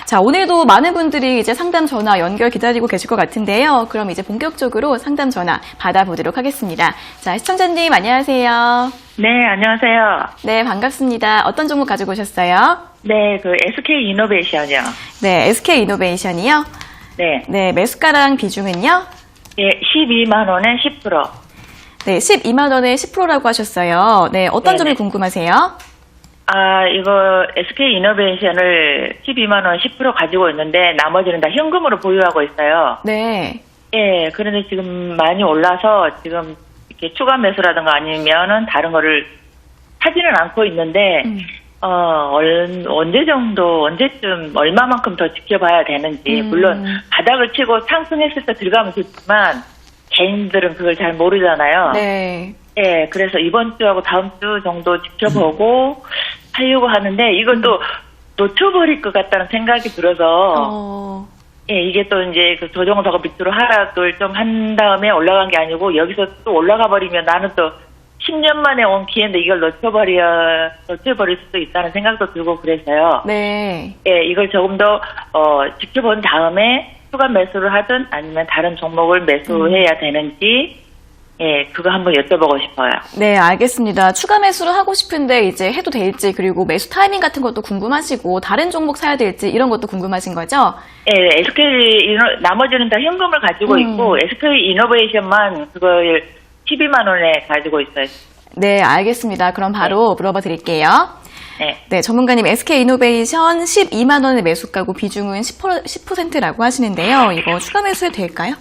자, 오늘도 많은 분들이 이제 상담 전화 연결 기다리고 계실 것 같은데요. 그럼 이제 본격적으로 상담 전화 받아보도록 하겠습니다. 자, 시청자님 안녕하세요. 네, 안녕하세요. 네, 반갑습니다. 어떤 종목 가지고 오셨어요? 네, 그 SK 이노베이션이요. 네, SK 이노베이션이요? 네. 네, 매수가랑 비중은요? 예, 12만 원에 10%. 네, 12만 원에 10%라고 하셨어요. 네, 어떤 네네. 점이 궁금하세요? 아, 이거 SK 이노베이션을 12만 원 10% 가지고 있는데 나머지는 다 현금으로 보유하고 있어요. 네. 예, 그런데 지금 많이 올라서 지금 이렇게 추가 매수라든가 아니면은 다른 거를 사지는 않고 있는데 언제 정도, 언제쯤 얼마만큼 더 지켜봐야 되는지, 물론 바닥을 치고 상승했을 때 들어가면 좋지만 개인들은 그걸 잘 모르잖아요. 네. 예, 그래서 이번 주하고 다음 주 정도 지켜보고 하려고 하는데 이걸 또 놓쳐버릴 것 같다는 생각이 들어서 예, 이게 또 이제 그 조정사가 밑으로 하락을 좀 한 다음에 올라간 게 아니고 여기서 또 올라가 버리면 나는 또 10년 만에 온 기회인데 이걸 놓쳐버릴 수도 있다는 생각도 들고 그래서요. 네. 예, 이걸 조금 더 지켜본 다음에 추가 매수를 하든 아니면 다른 종목을 매수해야 되는지 예, 그거 한번 여쭤보고 싶어요. 네, 알겠습니다. 추가 매수를 하고 싶은데 이제 해도 될지, 그리고 매수 타이밍 같은 것도 궁금하시고, 다른 종목 사야 될지 이런 것도 궁금하신 거죠? 예, 나머지는 다 현금을 가지고 있고 SK 이노베이션만 그걸 12만 원에 가지고 있어요. 네, 알겠습니다. 그럼 바로 물어봐 드릴게요. 네. 네, 전문가님 SK 이노베이션 12만 원의 매수가고 비중은 10%라고 하시는데요. 이거 추가 매수해도 될까요?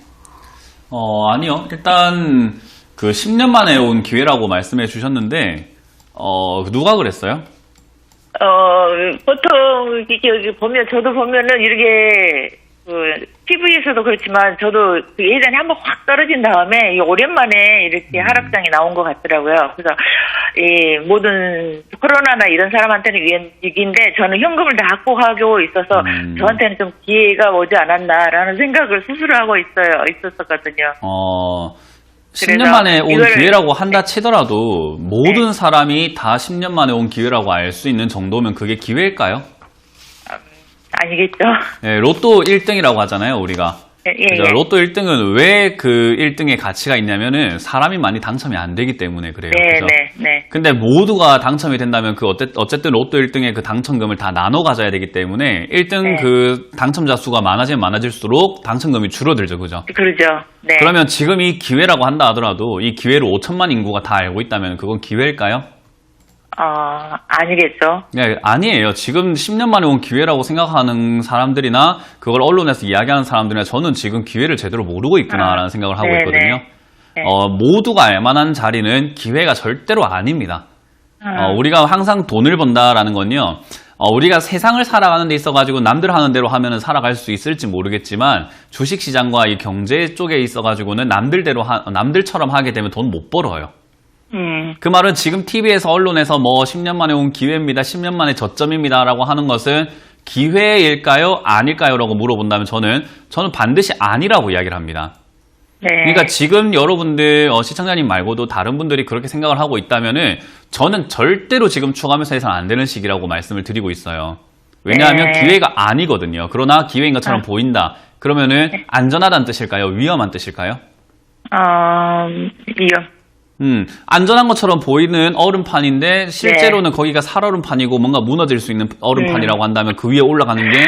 아니요. 일단 그 10년 만에 온 기회라고 말씀해 주셨는데 누가 그랬어요? 보통 여기 보면 저도 보면은 이렇게 TV에서도 그렇지만 저도 예전에 한번 확 떨어진 다음에 오랜만에 이렇게 하락장이 나온 것 같더라고요. 그래서 이 모든 코로나나 이런 사람한테는 위기인데 저는 현금을 다 갖고 가고 있어서 저한테는 좀 기회가 오지 않았나라는 생각을 스스로 하고 있었었거든요. 10년 만에 온 기회라고 한다 치더라도 모든 사람이 다 10년 만에 온 기회라고 알 수 있는 정도면 그게 기회일까요? 아니겠죠. 네, 로또 1등이라고 하잖아요, 우리가. 예. 로또 1등은 왜 그 1등의 가치가 있냐면은 사람이 많이 당첨이 안 되기 때문에 그래요. 그죠? 네. 근데 모두가 당첨이 된다면 어쨌든 로또 1등의 그 당첨금을 다 나눠 가져야 되기 때문에 1등 그 당첨자 수가 많아지면 많아질수록 당첨금이 줄어들죠. 그죠? 그러죠. 네. 그러면 지금 이 기회라고 한다 하더라도 이 기회를 5천만 인구가 다 알고 있다면 그건 기회일까요? 아니겠죠. 네, 아니에요. 지금 10년 만에 온 기회라고 생각하는 사람들이나 그걸 언론에서 이야기하는 사람들이나 저는 지금 기회를 제대로 모르고 있구나라는 생각을 하고 있거든요. 네. 모두가 알만한 자리는 기회가 절대로 아닙니다. 우리가 항상 돈을 번다라는 건요. 우리가 세상을 살아가는 데 있어가지고 남들 하는 대로 하면은 살아갈 수 있을지 모르겠지만 주식시장과 이 경제 쪽에 있어가지고는 남들처럼 하게 되면 돈 못 벌어요. 그 말은 지금 TV에서 언론에서 10년 만에 온 기회입니다. 10년 만에 저점입니다. 라고 하는 것은 기회일까요? 아닐까요? 라고 물어본다면 저는 반드시 아니라고 이야기를 합니다. 네. 그러니까 지금 여러분들, 시청자님 말고도 다른 분들이 그렇게 생각을 하고 있다면은 저는 절대로 지금 추가하면서 해서는 안 되는 시기라고 말씀을 드리고 있어요. 왜냐하면 기회가 아니거든요. 그러나 기회인 것처럼 보인다. 그러면은 안전하다는 뜻일까요? 위험한 뜻일까요? 위험. 안전한 것처럼 보이는 얼음판인데 실제로는 거기가 살얼음판이고 뭔가 무너질 수 있는 얼음판이라고 한다면 그 위에 올라가는 게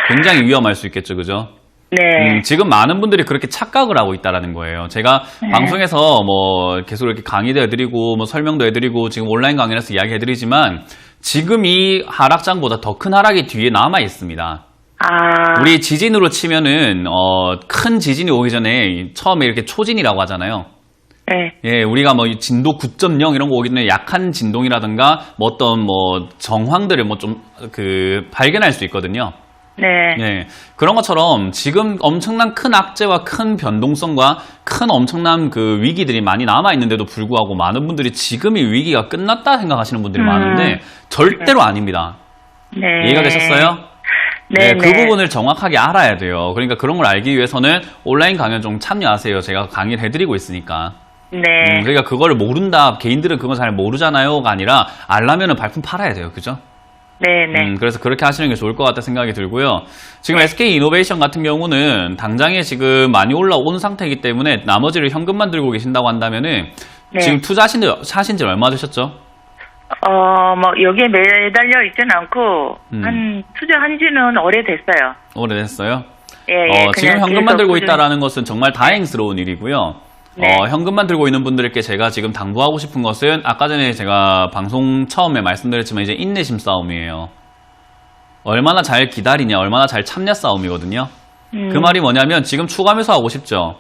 굉장히 위험할 수 있겠죠. 그죠? 네. 지금 많은 분들이 그렇게 착각을 하고 있다라는 거예요. 제가 방송에서 계속 이렇게 강의도 해드리고 설명도 해드리고 지금 온라인 강연에서 이야기해드리지만 지금 이 하락장보다 더 큰 하락이 뒤에 남아 있습니다. 우리 지진으로 치면은 큰 지진이 오기 전에 처음에 이렇게 초진이라고 하잖아요. 네. 예, 우리가 진도 9.0 이런 거 오기 전에 약한 진동이라든가 어떤 정황들을 발견할 수 있거든요. 네. 예, 그런 것처럼 지금 엄청난 큰 악재와 큰 변동성과 큰 엄청난 그 위기들이 많이 남아 있는데도 불구하고 많은 분들이 지금이 위기가 끝났다 생각하시는 분들이 많은데 절대로 아닙니다. 네. 이해가 되셨어요? 네, 그 부분을 정확하게 알아야 돼요. 그러니까 그런 걸 알기 위해서는 온라인 강연 좀 참여하세요. 제가 강의를 해드리고 있으니까. 네. 그러니까 그걸 모른다, 개인들은 그건 잘 모르잖아요가 아니라 알려면은 발품 팔아야 돼요. 그죠? 네네. 그래서 그렇게 하시는 게 좋을 것 같다 생각이 들고요. 지금 SK 이노베이션 같은 경우는 당장에 지금 많이 올라온 상태이기 때문에 나머지를 현금만 들고 계신다고 한다면은 네. 지금 투자하신 지 얼마 되셨죠? 뭐, 여기에 매달려 있지는 않고, 음. 투자한 지는 오래됐어요. 오래됐어요? 예, 지금 그냥 현금만 계속 들고 꾸준히- 있다라는 것은 정말 다행스러운 일이고요. 네. 현금만 들고 있는 분들께 제가 지금 당부하고 싶은 것은 아까 전에 제가 방송 처음에 말씀드렸지만 이제 인내심 싸움이에요. 얼마나 잘 기다리냐, 얼마나 잘 참냐 싸움이거든요. 그 말이 뭐냐면 지금 추가 매수하고 싶죠?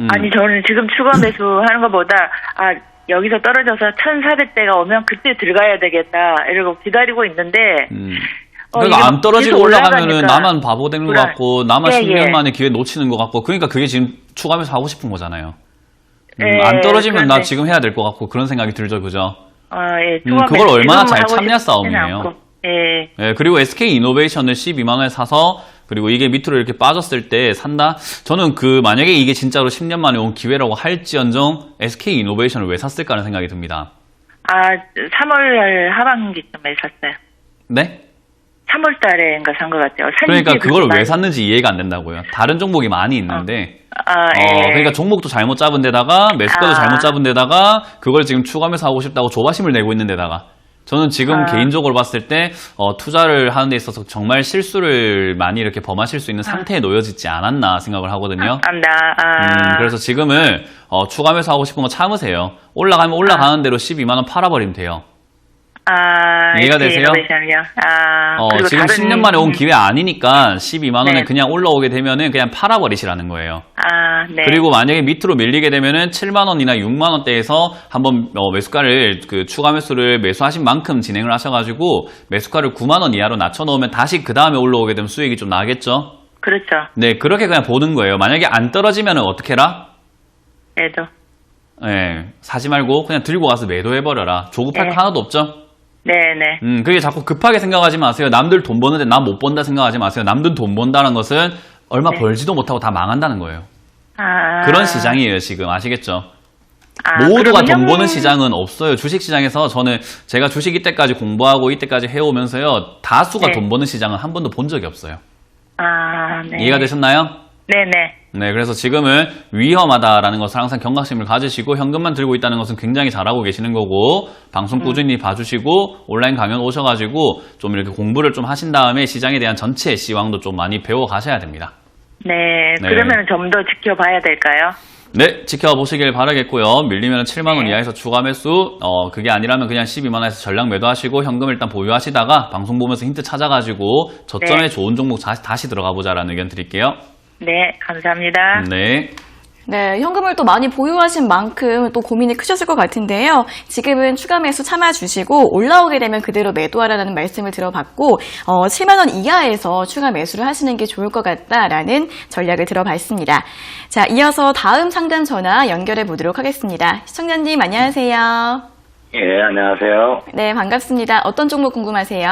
아니, 저는 지금 추가 매수 하는 것보다, 여기서 떨어져서 1,400대가 오면 그때 들어가야 되겠다, 이러고 기다리고 있는데, 그러니까 이게 안 떨어지고 계속 올라가면은 올라가니까 나만 바보 되는 것 같고, 나만 예, 10년 예. 만에 기회 놓치는 것 같고, 그러니까 그게 지금 추가 매수 하고 싶은 거잖아요. 예, 안 떨어지면 나 그런데- 지금 해야 될 것 같고, 그런 생각이 들죠, 그죠? 예, 추가 그걸 매수 얼마나 지금 잘 하고 참냐 싶지는 싸움이에요. 않고. 예. 예, 그리고 SK 이노베이션을 12만원에 사서, 그리고 이게 밑으로 이렇게 빠졌을 때 산다? 저는 만약에 이게 진짜로 10년 만에 온 기회라고 할지언정, SK 이노베이션을 왜 샀을까 하는 생각이 듭니다. 3월 하반기쯤에 샀어요. 네? 3월 달에인가 산 것 같아요. 그러니까 산지 그걸 왜 많이- 샀는지 이해가 안 된다고요. 다른 종목이 많이 있는데, 예. 그러니까 종목도 잘못 잡은 데다가 매수가도 잘못 잡은 데다가 그걸 지금 추가하면서 하고 싶다고 조바심을 내고 있는 데다가 저는 지금 개인적으로 봤을 때 감사를 하는 데 있어서 정말 실수를 많이 이렇게 범하실 수 있는 상태에 놓여지지 않았나 생각을 하거든요. 그래서 지금은 추가 매수하고 싶은 거 참으세요. 올라가면 올라가는 대로 12만 원 팔아버리면 돼요. 이해가 되세요? 그리고 지금 다른- 10년 만에 온 기회 아니니까 12만 원에 네. 그냥 올라오게 되면은 그냥 팔아버리시라는 거예요. 네. 그리고 만약에 밑으로 밀리게 되면은 7만 원이나 6만 원대에서 한번 매수가를 추가 매수를 매수하신 만큼 진행을 하셔가지고 매수가를 9만 원 이하로 낮춰놓으면 다시 그 다음에 올라오게 되면 수익이 좀 나겠죠? 그렇죠. 네, 그렇게 그냥 보는 거예요. 만약에 안 떨어지면은 어떻게 해라? 얘도. 네, 사지 말고 그냥 들고 가서 매도해버려라. 조급할 네. 거 하나도 없죠? 네네. 그게 자꾸 급하게 생각하지 마세요. 남들 돈 버는데 나 못 번다 생각하지 마세요. 남들 돈 번다는 것은 얼마 네. 벌지도 못하고 다 망한다는 거예요. 그런 시장이에요, 지금. 아시겠죠? 모두가 돈 버는 시장은 없어요. 주식 시장에서 제가 주식 이때까지 공부하고 이때까지 해오면서요, 다수가 네. 돈 버는 시장은 한 번도 본 적이 없어요. 네. 이해가 되셨나요? 네네. 네, 그래서 지금은 위험하다라는 것을 항상 경각심을 가지시고 현금만 들고 있다는 것은 굉장히 잘하고 계시는 거고 방송 꾸준히 봐주시고 온라인 강연 오셔가지고 좀 이렇게 공부를 좀 하신 다음에 시장에 대한 전체 시황도 좀 많이 배워 가셔야 됩니다. 네. 네. 그러면 좀 더 지켜봐야 될까요? 네, 지켜보시길 바라겠고요. 밀리면 7만 원 네. 이하에서 추가 매수, 그게 아니라면 그냥 12만 원에서 전량 매도하시고 현금 일단 보유하시다가 방송 보면서 힌트 찾아가지고 저점에 네. 좋은 종목 다시 들어가 보자라는 의견 드릴게요. 네. 감사합니다. 네. 네, 현금을 또 많이 보유하신 만큼 또 고민이 크셨을 것 같은데요. 지금은 추가 매수 참아주시고 올라오게 되면 그대로 매도하라는 말씀을 들어봤고 7만 원 이하에서 추가 매수를 하시는 게 좋을 것 같다라는 전략을 들어봤습니다. 자, 이어서 다음 상담 전화 연결해 보도록 하겠습니다. 시청자님 안녕하세요. 예, 안녕하세요. 네, 반갑습니다. 어떤 종목 궁금하세요?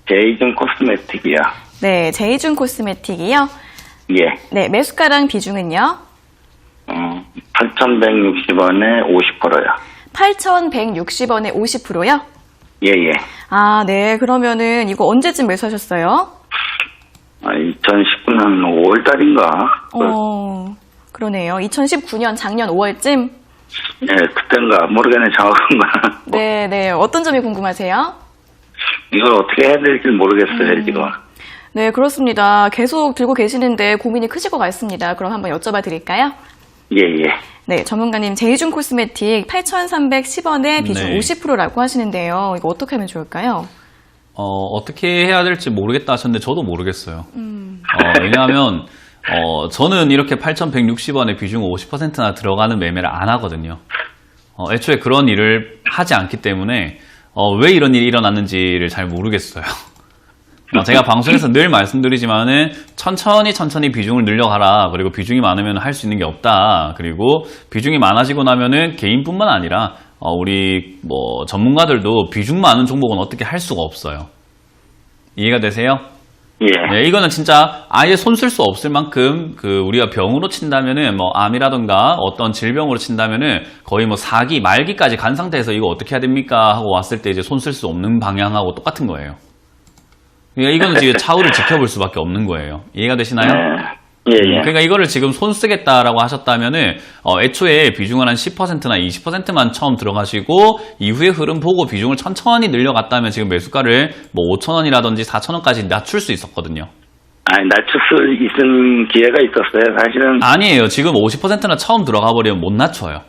제이준 코스메틱이요. 네, 제이준 코스메틱이요. 예. 네, 매수가랑 비중은요? 8,160원에 50%요. 8,160원에 50%요? 예, 예. 아, 네. 그러면은 이거 언제쯤 매수하셨어요? 2019년 5월달인가? 그러네요. 2019년 작년 5월쯤? 예, 그땐가 모르겠네, 정확한 건. 네, 네. 어떤 점이 궁금하세요? 이걸 어떻게 해야 될지 모르겠어요, 지금. 네, 그렇습니다. 계속 들고 계시는데 고민이 크실 것 같습니다. 그럼 한번 여쭤봐 드릴까요? 예, 예. 네, 전문가님 제이준 코스메틱 8,310원에 비중 네. 50%라고 하시는데요. 이거 어떻게 하면 좋을까요? 어떻게 해야 될지 모르겠다 하셨는데 저도 모르겠어요. 왜냐하면 저는 이렇게 8,160원에 비중 50%나 들어가는 매매를 안 하거든요. 애초에 그런 일을 하지 않기 때문에 왜 이런 일이 일어났는지를 잘 모르겠어요. 제가 방송에서 늘 말씀드리지만은 천천히 비중을 늘려가라. 그리고 비중이 많으면 할 수 있는 게 없다. 그리고 비중이 많아지고 나면은 개인뿐만 아니라 우리 전문가들도 비중 많은 종목은 어떻게 할 수가 없어요. 이해가 되세요? 예. 네, 이거는 진짜 아예 손 쓸 수 없을 만큼 우리가 병으로 친다면은 뭐 암이라던가 어떤 질병으로 친다면은 거의 뭐 4기 말기까지 간 상태에서 이거 어떻게 해야 됩니까 하고 왔을 때 이제 손 쓸 수 없는 방향하고 똑같은 거예요. 그러니까 이거는 지금 차후를 지켜볼 수밖에 없는 거예요. 이해가 되시나요? 예, 예. 그러니까 이거를 지금 손 쓰겠다라고 하셨다면은 애초에 비중을 한 10%나 20%만 처음 들어가시고 이후에 흐름 보고 비중을 천천히 늘려갔다면 지금 매수가를 뭐 5,000원이라든지 4,000원까지 낮출 수 있었거든요. 아니, 낮출 수 있은 기회가 있었어요. 사실은. 아니에요. 지금 50%나 처음 들어가 버리면 못 낮춰요.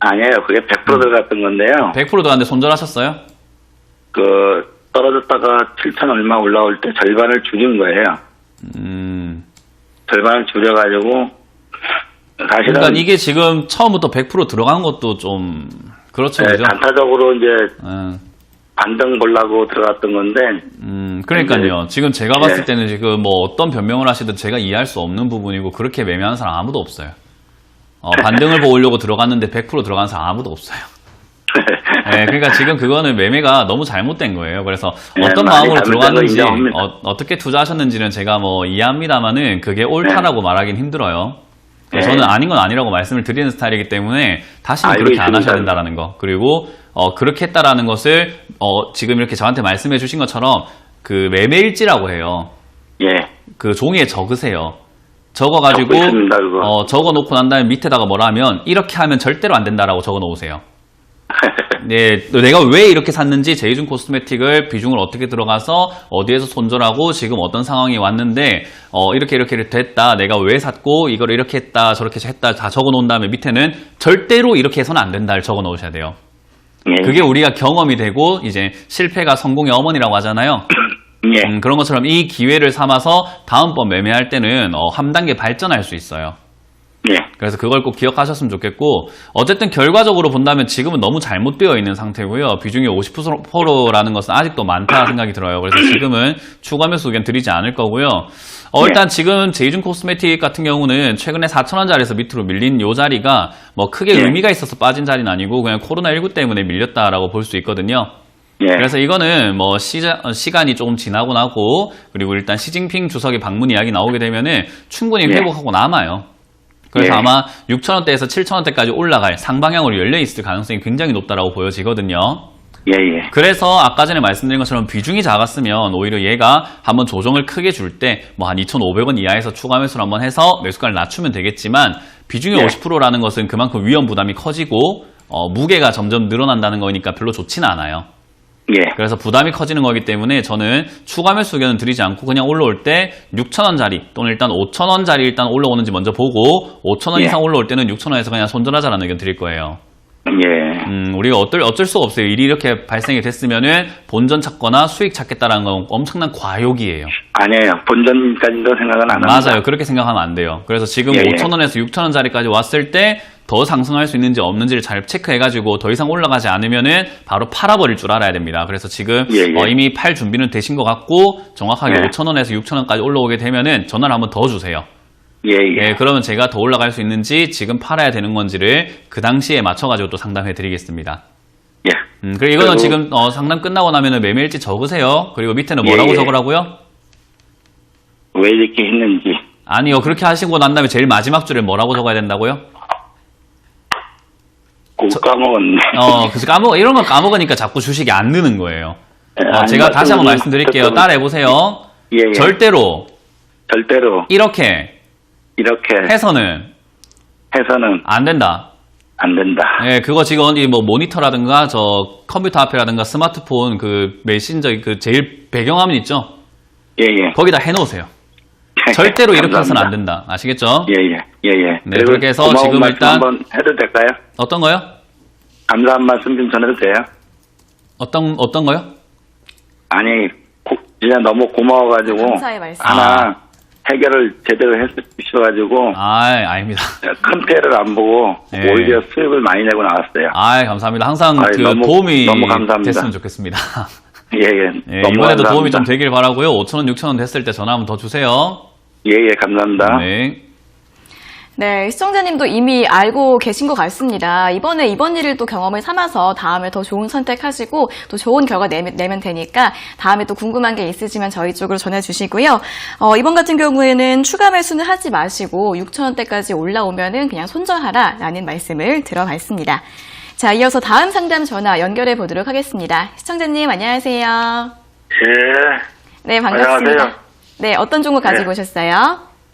아니에요. 그게 100% 들어갔던 건데요. 100% 들어갔는데 손절하셨어요? 떨어졌다가 7,000 얼마 올라올 때 절반을 줄인 거예요. 절반을 줄여가지고, 사실은. 그러니까 이게 지금 처음부터 100% 들어간 것도 좀 그렇죠, 네, 그죠? 단타적으로 이제 예. 반등 보려고 들어갔던 건데. 그러니까요. 지금 제가 봤을 네. 때는 지금 뭐 어떤 변명을 하시든 제가 이해할 수 없는 부분이고 그렇게 매매하는 사람 아무도 없어요. 반등을 보려고 들어갔는데 100% 들어가는 사람 아무도 없어요. 네, 그러니까 지금 그거는 매매가 너무 잘못된 거예요. 그래서 어떤 네, 마음으로 많이 들어갔는지, 잘못된 거 어떻게 투자하셨는지는 제가 뭐 이해합니다만은 그게 옳다라고 말하긴 힘들어요. 네. 저는 아닌 건 아니라고 말씀을 드리는 스타일이기 때문에 다시는 알고 그렇게 안 있습니다. 하셔야 된다라는 거. 그리고 그렇게 했다라는 것을 지금 이렇게 저한테 말씀해 주신 것처럼 그 매매일지라고 해요. 예. 그 종이에 적으세요. 적어가지고 적고 있습니다, 그거. 적어놓고 난 다음에 밑에다가 뭐라 하면 이렇게 하면 절대로 안 된다라고 적어놓으세요. 네, 내가 왜 이렇게 샀는지 제이준 코스메틱을 비중을 어떻게 들어가서 어디에서 손절하고 지금 어떤 상황이 왔는데 이렇게 됐다. 내가 왜 샀고 이걸 이렇게 했다 저렇게 했다 다 적어놓은 다음에 밑에는 절대로 이렇게 해서는 안 된다를 적어놓으셔야 돼요. 예. 그게 우리가 경험이 되고 이제 실패가 성공의 어머니라고 하잖아요. 예. 그런 것처럼 이 기회를 삼아서 다음번 매매할 때는 한 단계 발전할 수 있어요. 예. 그래서 그걸 꼭 기억하셨으면 좋겠고 어쨌든 결과적으로 본다면 지금은 너무 잘못되어 있는 상태고요. 비중이 50%라는 것은 아직도 많다 생각이 들어요. 그래서 지금은 추가 매수 의견 드리지 않을 거고요. 일단 지금 제이준 코스메틱 같은 경우는 최근에 4,000원짜리에서 밑으로 밀린 요 자리가 뭐 크게 예. 의미가 있어서 빠진 자리는 아니고 그냥 코로나19 때문에 밀렸다라고 볼 수 있거든요. 예. 그래서 이거는 뭐 시간이 조금 지나고 나고 그리고 일단 시진핑 주석의 방문 이야기 나오게 되면은 충분히 예. 회복하고 남아요. 그래서 예. 아마 6,000원대에서 7,000원대까지 올라갈 상방향으로 열려있을 가능성이 굉장히 높다라고 보여지거든요. 예, 예. 그래서 아까 전에 말씀드린 것처럼 비중이 작았으면 오히려 얘가 한번 조정을 크게 줄 때 뭐 한 2,500원 이하에서 추가 매수를 한번 해서 매수가를 낮추면 되겠지만 비중이 예. 50%라는 것은 그만큼 위험 부담이 커지고 무게가 점점 늘어난다는 거니까 별로 좋지는 않아요. 예. 그래서 부담이 커지는 거기 때문에 저는 추가 매수 의견은 드리지 않고 그냥 올라올 때 6,000원짜리 또는 일단 5,000원짜리 일단 올라오는지 먼저 보고 5,000원 예. 이상 올라올 때는 6,000원에서 그냥 손절하자라는 의견 드릴 거예요. 예. 우리가 어쩔 수 없어요. 일이 이렇게 발생이 됐으면은 본전 찾거나 수익 찾겠다라는 건 엄청난 과욕이에요. 아니에요. 본전까지도 생각은 안 합니다. 맞아요. 그렇게 생각하면 안 돼요. 그래서 지금 예, 예. 5,000원에서 6,000원짜리까지 왔을 때 더 상승할 수 있는지 없는지를 잘 체크해가지고 더 이상 올라가지 않으면은 바로 팔아버릴 줄 알아야 됩니다. 그래서 지금 예, 예. 이미 팔 준비는 되신 것 같고 정확하게 예. 5,000원에서 6,000원까지 올라오게 되면은 전화를 한번 더 주세요. 예, 예. 예, 그러면 제가 더 올라갈 수 있는지 지금 팔아야 되는 건지를 그 당시에 맞춰가지고 또 상담해 드리겠습니다. 예. 그리고 이거는 그리고- 지금 상담 끝나고 나면은 매매일지 적으세요. 그리고 밑에는 뭐라고 예, 예. 적으라고요? 왜 이렇게 했는지. 아니요. 그렇게 하시고 난 다음에 제일 마지막 줄에 뭐라고 적어야 된다고요? 까먹었네. 그래서 이런 거 까먹으니까 자꾸 주식이 안 느는 거예요. 예, 제가 아니, 다시 한번 좀- 말씀드릴게요. 좀- 따라해보세요. 예, 예. 절대로 이렇게 이렇게 해서는 안 된다. 안 된다. 예, 그거 지금 어디 뭐 모니터라든가 저 컴퓨터 앞에라든가 스마트폰 그 메신저 그 제일 배경화면 있죠? 예, 예. 거기다 해놓으세요. 절대로 이렇게 해서는 감사합니다. 안 된다. 아시겠죠? 예, 예. 예, 예. 네, 그리고 그렇게 해서 고마운 지금 말씀 일단- 한번 해도 될까요? 어떤 거요? 감사한 말씀 좀 전해도 돼요? 어떤 거요? 아니, 진짜 너무 고마워가지고 감사의 말씀. 하나 해결을 제대로 해주셔가지고 아닙니다. 큰 피해를 안 보고 예. 오히려 수익을 많이 내고 나왔어요. 감사합니다. 항상 그 너무 도움이 감사합니다. 됐으면 좋겠습니다. 예, 예. 예, 너무 이번에도 감사합니다. 도움이 좀 되길 바라고요. 5,000원, 6,000원 됐을 때 전화 한번 더 주세요. 예, 예, 감사합니다. 네. 네, 시청자님도 이미 알고 계신 것 같습니다. 이번에 이번 일을 또 경험을 삼아서 다음에 더 좋은 선택하시고 또 좋은 결과 내면 되니까 다음에 또 궁금한 게 있으시면 저희 쪽으로 전해주시고요. 이번 같은 경우에는 추가 매수는 하지 마시고 6,000원대까지 올라오면은 그냥 손절하라라는 말씀을 들어봤습니다. 자, 이어서 다음 상담 전화 연결해 보도록 하겠습니다. 시청자님 안녕하세요. 예. 네, 반갑습니다. 안녕하세요. 네, 어떤 종목 가지고 오셨어요?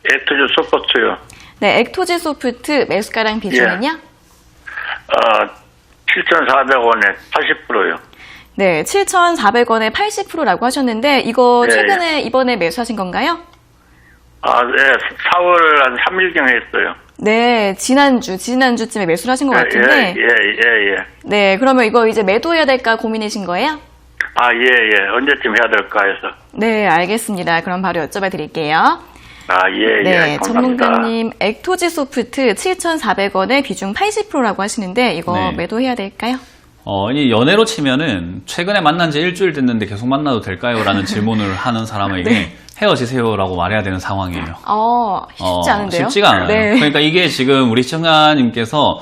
엑투즈 소프트요. 네, 액토지 소프트 매수가랑 비중은요? 7,400원에 80%요. 네, 7,400원에 80%라고 하셨는데 이거 네. 최근에 이번에 매수하신 건가요? 네. 4월 한 3일경에 했어요. 네, 지난주쯤에 매수를 하신 것 같은데. 예. 네, 그러면 이거 이제 매도해야 될까 고민이신 거예요? 예. 언제쯤 해야 될까 해서. 네, 알겠습니다. 그럼 바로 여쭤봐 드릴게요. 예. 네, 감사합니다. 전문가님, 액토지 소프트 7,400원에 비중 80%라고 하시는데 이거 네. 매도해야 될까요? 이 연애로 치면은 최근에 만난 지 일주일 됐는데 계속 만나도 될까요? 라는 질문을 하는 사람에게 네. 헤어지세요라고 말해야 되는 상황이에요. 쉽지 않은데요? 쉽지가 않아요. 네. 그러니까 이게 지금 우리 시청자님께서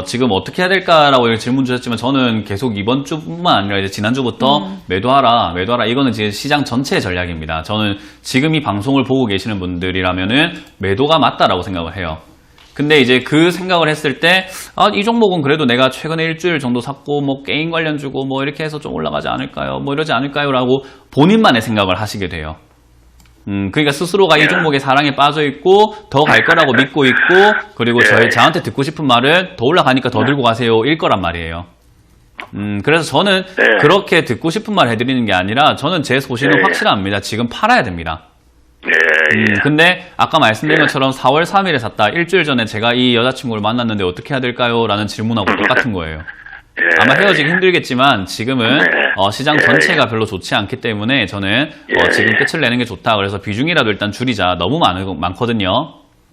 지금 어떻게 해야 될까라고 질문 주셨지만 저는 계속 이번 주뿐만 아니라 이제 지난주부터 매도하라. 이거는 이제 시장 전체의 전략입니다. 저는 지금 이 방송을 보고 계시는 분들이라면은 매도가 맞다라고 생각을 해요. 근데 이제 그 생각을 했을 때, 이 종목은 그래도 내가 최근에 일주일 정도 샀고, 뭐, 게임 관련 주고, 뭐, 이렇게 해서 좀 올라가지 않을까요? 뭐, 이러지 않을까요? 라고 본인만의 생각을 하시게 돼요. 그러니까 스스로가 이 종목의 사랑에 빠져 있고, 더 갈 거라고 믿고 있고, 그리고 저한테 듣고 싶은 말은 더 올라가니까 더 들고 가세요. 일 거란 말이에요. 그래서 저는 그렇게 듣고 싶은 말 해드리는 게 아니라, 저는 제 소신은 확실합니다. 지금 팔아야 됩니다. 근데 아까 말씀드린 것처럼 4월 3일에 샀다. 일주일 전에 제가 이 여자친구를 만났는데 어떻게 해야 될까요? 라는 질문하고 똑같은 거예요. 아마 헤어지기 힘들겠지만 지금은 시장 전체가 별로 좋지 않기 때문에 저는 지금 끝을 내는 게 좋다. 그래서 비중이라도 일단 줄이자. 너무 많거든요.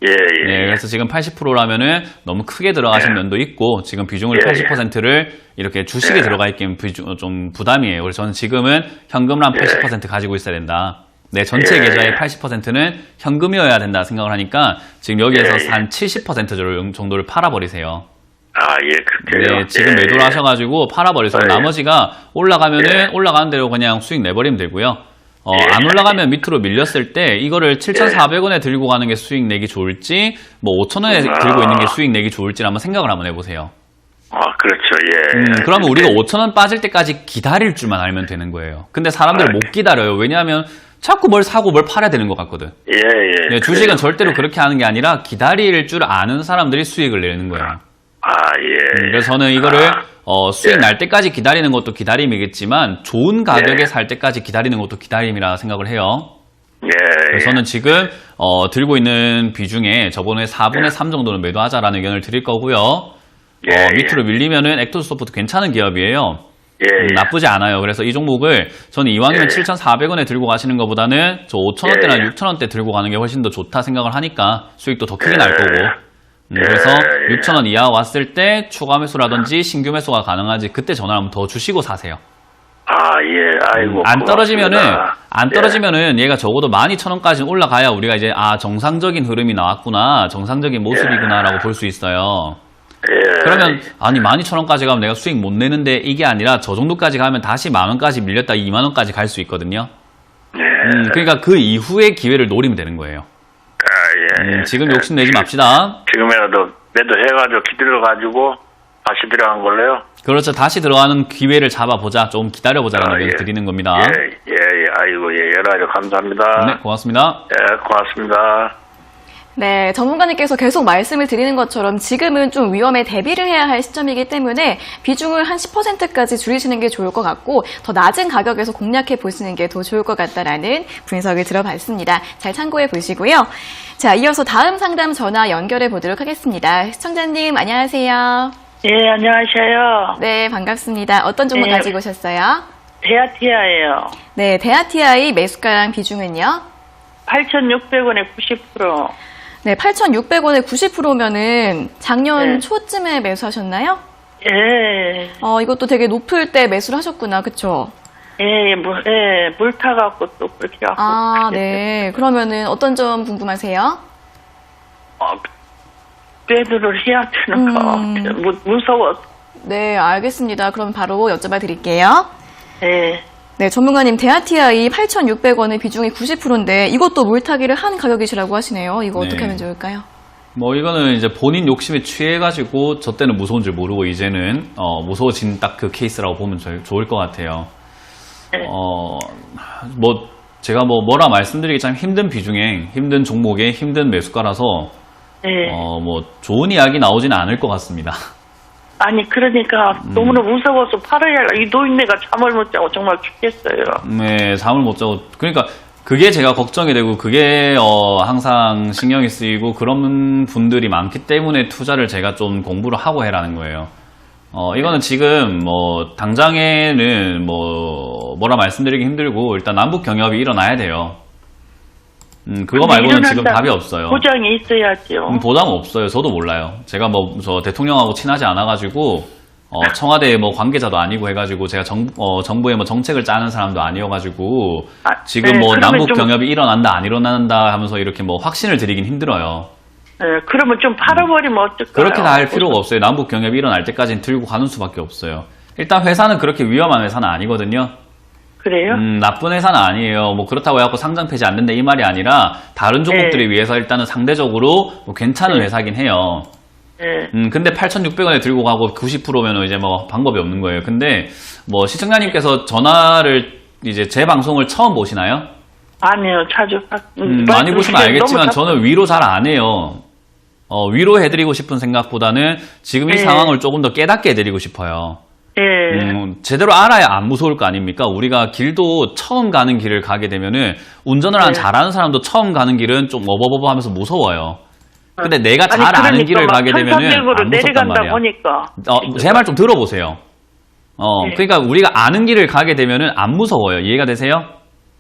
네, 그래서 지금 80%라면은 너무 크게 들어가신 면도 있고 지금 비중을 80%를 이렇게 주식에 들어가 있기엔 좀 부담이에요. 그래서 저는 지금은 현금을 한 80% 가지고 있어야 된다. 네, 전체 계좌의 80%는 현금이어야 된다 생각을 하니까 지금 여기에서 한 70% 정도를 팔아버리세요. 그렇게요. 네, 지금 매도를 하셔가지고 팔아버리세요. 나머지가 올라가면은 올라가는 대로 그냥 수익 내버리면 되고요. 안 올라가면 밑으로 밀렸을 때 이거를 7,400원에 들고 가는 게 수익 내기 좋을지 뭐 5,000원에 들고 있는 게 수익 내기 좋을지 한번 생각을 한번 해보세요. 그렇죠. 그러면 우리가 5,000원 빠질 때까지 기다릴 줄만 알면 되는 거예요. 근데 사람들 못 기다려요. 왜냐하면 자꾸 뭘 사고 뭘 팔아야 되는 것 같거든. 네, 주식은 절대로 그렇게 하는 게 아니라 기다릴 줄 아는 사람들이 수익을 내는 거예요. 그래서 저는 이거를 수익 날 때까지 기다리는 것도 기다림이겠지만 좋은 가격에 살 때까지 기다리는 것도 기다림이라 생각을 해요. 그래서 저는 지금 들고 있는 비중에 저번에 4분의 3 정도는 매도하자라는 의견을 드릴 거고요. 밑으로 밀리면은 액토즈 소프트 괜찮은 기업이에요. 나쁘지 않아요. 그래서 이 종목을 저는 이왕이면 7,400원에 들고 가시는 것보다는 저 5,000원대나 6,000원대 들고 가는 게 훨씬 더 좋다 생각을 하니까 수익도 더 크게 날 거고. 그래서 6,000원 이하 왔을 때 추가 매수라든지 신규 매수가 가능하지 그때 전화를 한번 더 주시고 사세요. 아이고. 안 떨어지면은 얘가 적어도 12,000원까지 올라가야 우리가 이제 정상적인 흐름이 나왔구나, 정상적인 모습이구나라고 볼 수 있어요. 그러면 아니 12,000원까지 가면 내가 수익 못 내는데 이게 아니라 저 정도까지 가면 다시 10,000원까지 밀렸다 20,000원까지 갈 수 있거든요. 그러니까 그 이후의 기회를 노리면 되는 거예요. 지금 욕심내지 맙시다. 지금이라도 매도해가지고 기다려가지고 다시 들어간 걸로요? 그렇죠. 다시 들어가는 기회를 잡아보자. 좀 기다려보자라는 의견을 드리는 겁니다. 아이고, 여러 가지 감사합니다. 네, 고맙습니다. 고맙습니다. 네, 전문가님께서 계속 말씀을 드리는 것처럼 지금은 좀 위험에 대비를 해야 할 시점이기 때문에 비중을 한 10%까지 줄이시는 게 좋을 것 같고 더 낮은 가격에서 공략해 보시는 게 더 좋을 것 같다라는 분석을 들어봤습니다. 잘 참고해 보시고요. 자, 이어서 다음 상담 전화 연결해 보도록 하겠습니다. 시청자님 안녕하세요. 안녕하세요. 네, 반갑습니다. 어떤 종목 가지고 오셨어요? 데아티아예요. 네, 데아티아이 매수가랑 비중은요? 8,600원에 90%. 네, 8,600원에 90%면은 작년 초쯤에 매수하셨나요? 이것도 되게 높을 때 매수를 하셨구나, 그쵸? 물 타갖고 또 그렇게 갖고. 네. 그러면은 어떤 점 궁금하세요? 배드를 해야 되는 거 같아요. 무서워. 네, 알겠습니다. 그럼 바로 여쭤봐 드릴게요. 예. 네, 전문가님, 데아티아이 8,600원의 비중이 90%인데 이것도 물타기를 한 가격이시라고 하시네요. 이거 네. 어떻게 하면 좋을까요? 뭐 이거는 이제 본인 욕심에 취해가지고 저 때는 무서운 줄 모르고 이제는 무서워진 딱 그 케이스라고 보면 좋을 것 같아요. 네. 뭐 제가 뭐라 말씀드리기 참 힘든 비중에 힘든 종목에 힘든 매수가라서 예. 뭐 좋은 이야기 나오지는 않을 것 같습니다. 아니 그러니까 너무나 무서워서 팔아야 이 노인네가 잠을 못 자고 정말 죽겠어요. 네, 잠을 못 자고 그러니까 그게 제가 걱정이 되고 그게 항상 신경이 쓰이고 그런 분들이 많기 때문에 투자를 제가 좀 공부를 하고 해라는 거예요. 이거는 지금 뭐 당장에는 뭐라 말씀드리기 힘들고 일단 남북 경협이 일어나야 돼요. 그거 말고는 지금 답이 없어요. 보장이 있어야죠. 보장 없어요. 저도 몰라요. 제가 저 대통령하고 친하지 않아가지고 청와대 뭐 관계자도 아니고 해가지고 제가 정부의 뭐 정책을 짜는 사람도 아니어가지고 지금 네, 뭐 그러면 남북 경협이 일어난다 안 일어난다 하면서 이렇게 뭐 확신을 드리긴 힘들어요. 네, 그러면 좀 팔아버리면 어떨까요? 그렇게 다 할 필요가 없어요. 남북 경협이 일어날 때까지는 들고 가는 수밖에 없어요. 일단 회사는 그렇게 위험한 회사는 아니거든요. 그래요? 나쁜 회사는 아니에요. 뭐 그렇다고 해갖고 상장 폐지 안 된다 이 말이 아니라 다른 종목들에 비해서 일단은 상대적으로 뭐 괜찮은 회사긴 해요. 네. 근데 8,600원에 들고 가고 90%면은 이제 뭐 방법이 없는 거예요. 근데 뭐 시청자님께서 전화를 이제 제 방송을 처음 보시나요? 아니요, 자주 많이 보시면 알겠지만 저는 위로 잘 안 해요. 위로해드리고 싶은 생각보다는 지금 이 상황을 조금 더 깨닫게 해드리고 싶어요. 제대로 알아야 안 무서울 거 아닙니까? 우리가 길도 처음 가는 길을 가게 되면은 운전을 잘하는 사람도 처음 가는 길은 좀 어버버버 하면서 무서워요. 근데 내가 잘 아는 길을 가게 되면은 안 무섭단 말이야. 보니까. 제 말 좀 들어보세요. 그러니까 우리가 아는 길을 가게 되면은 안 무서워요. 이해가 되세요?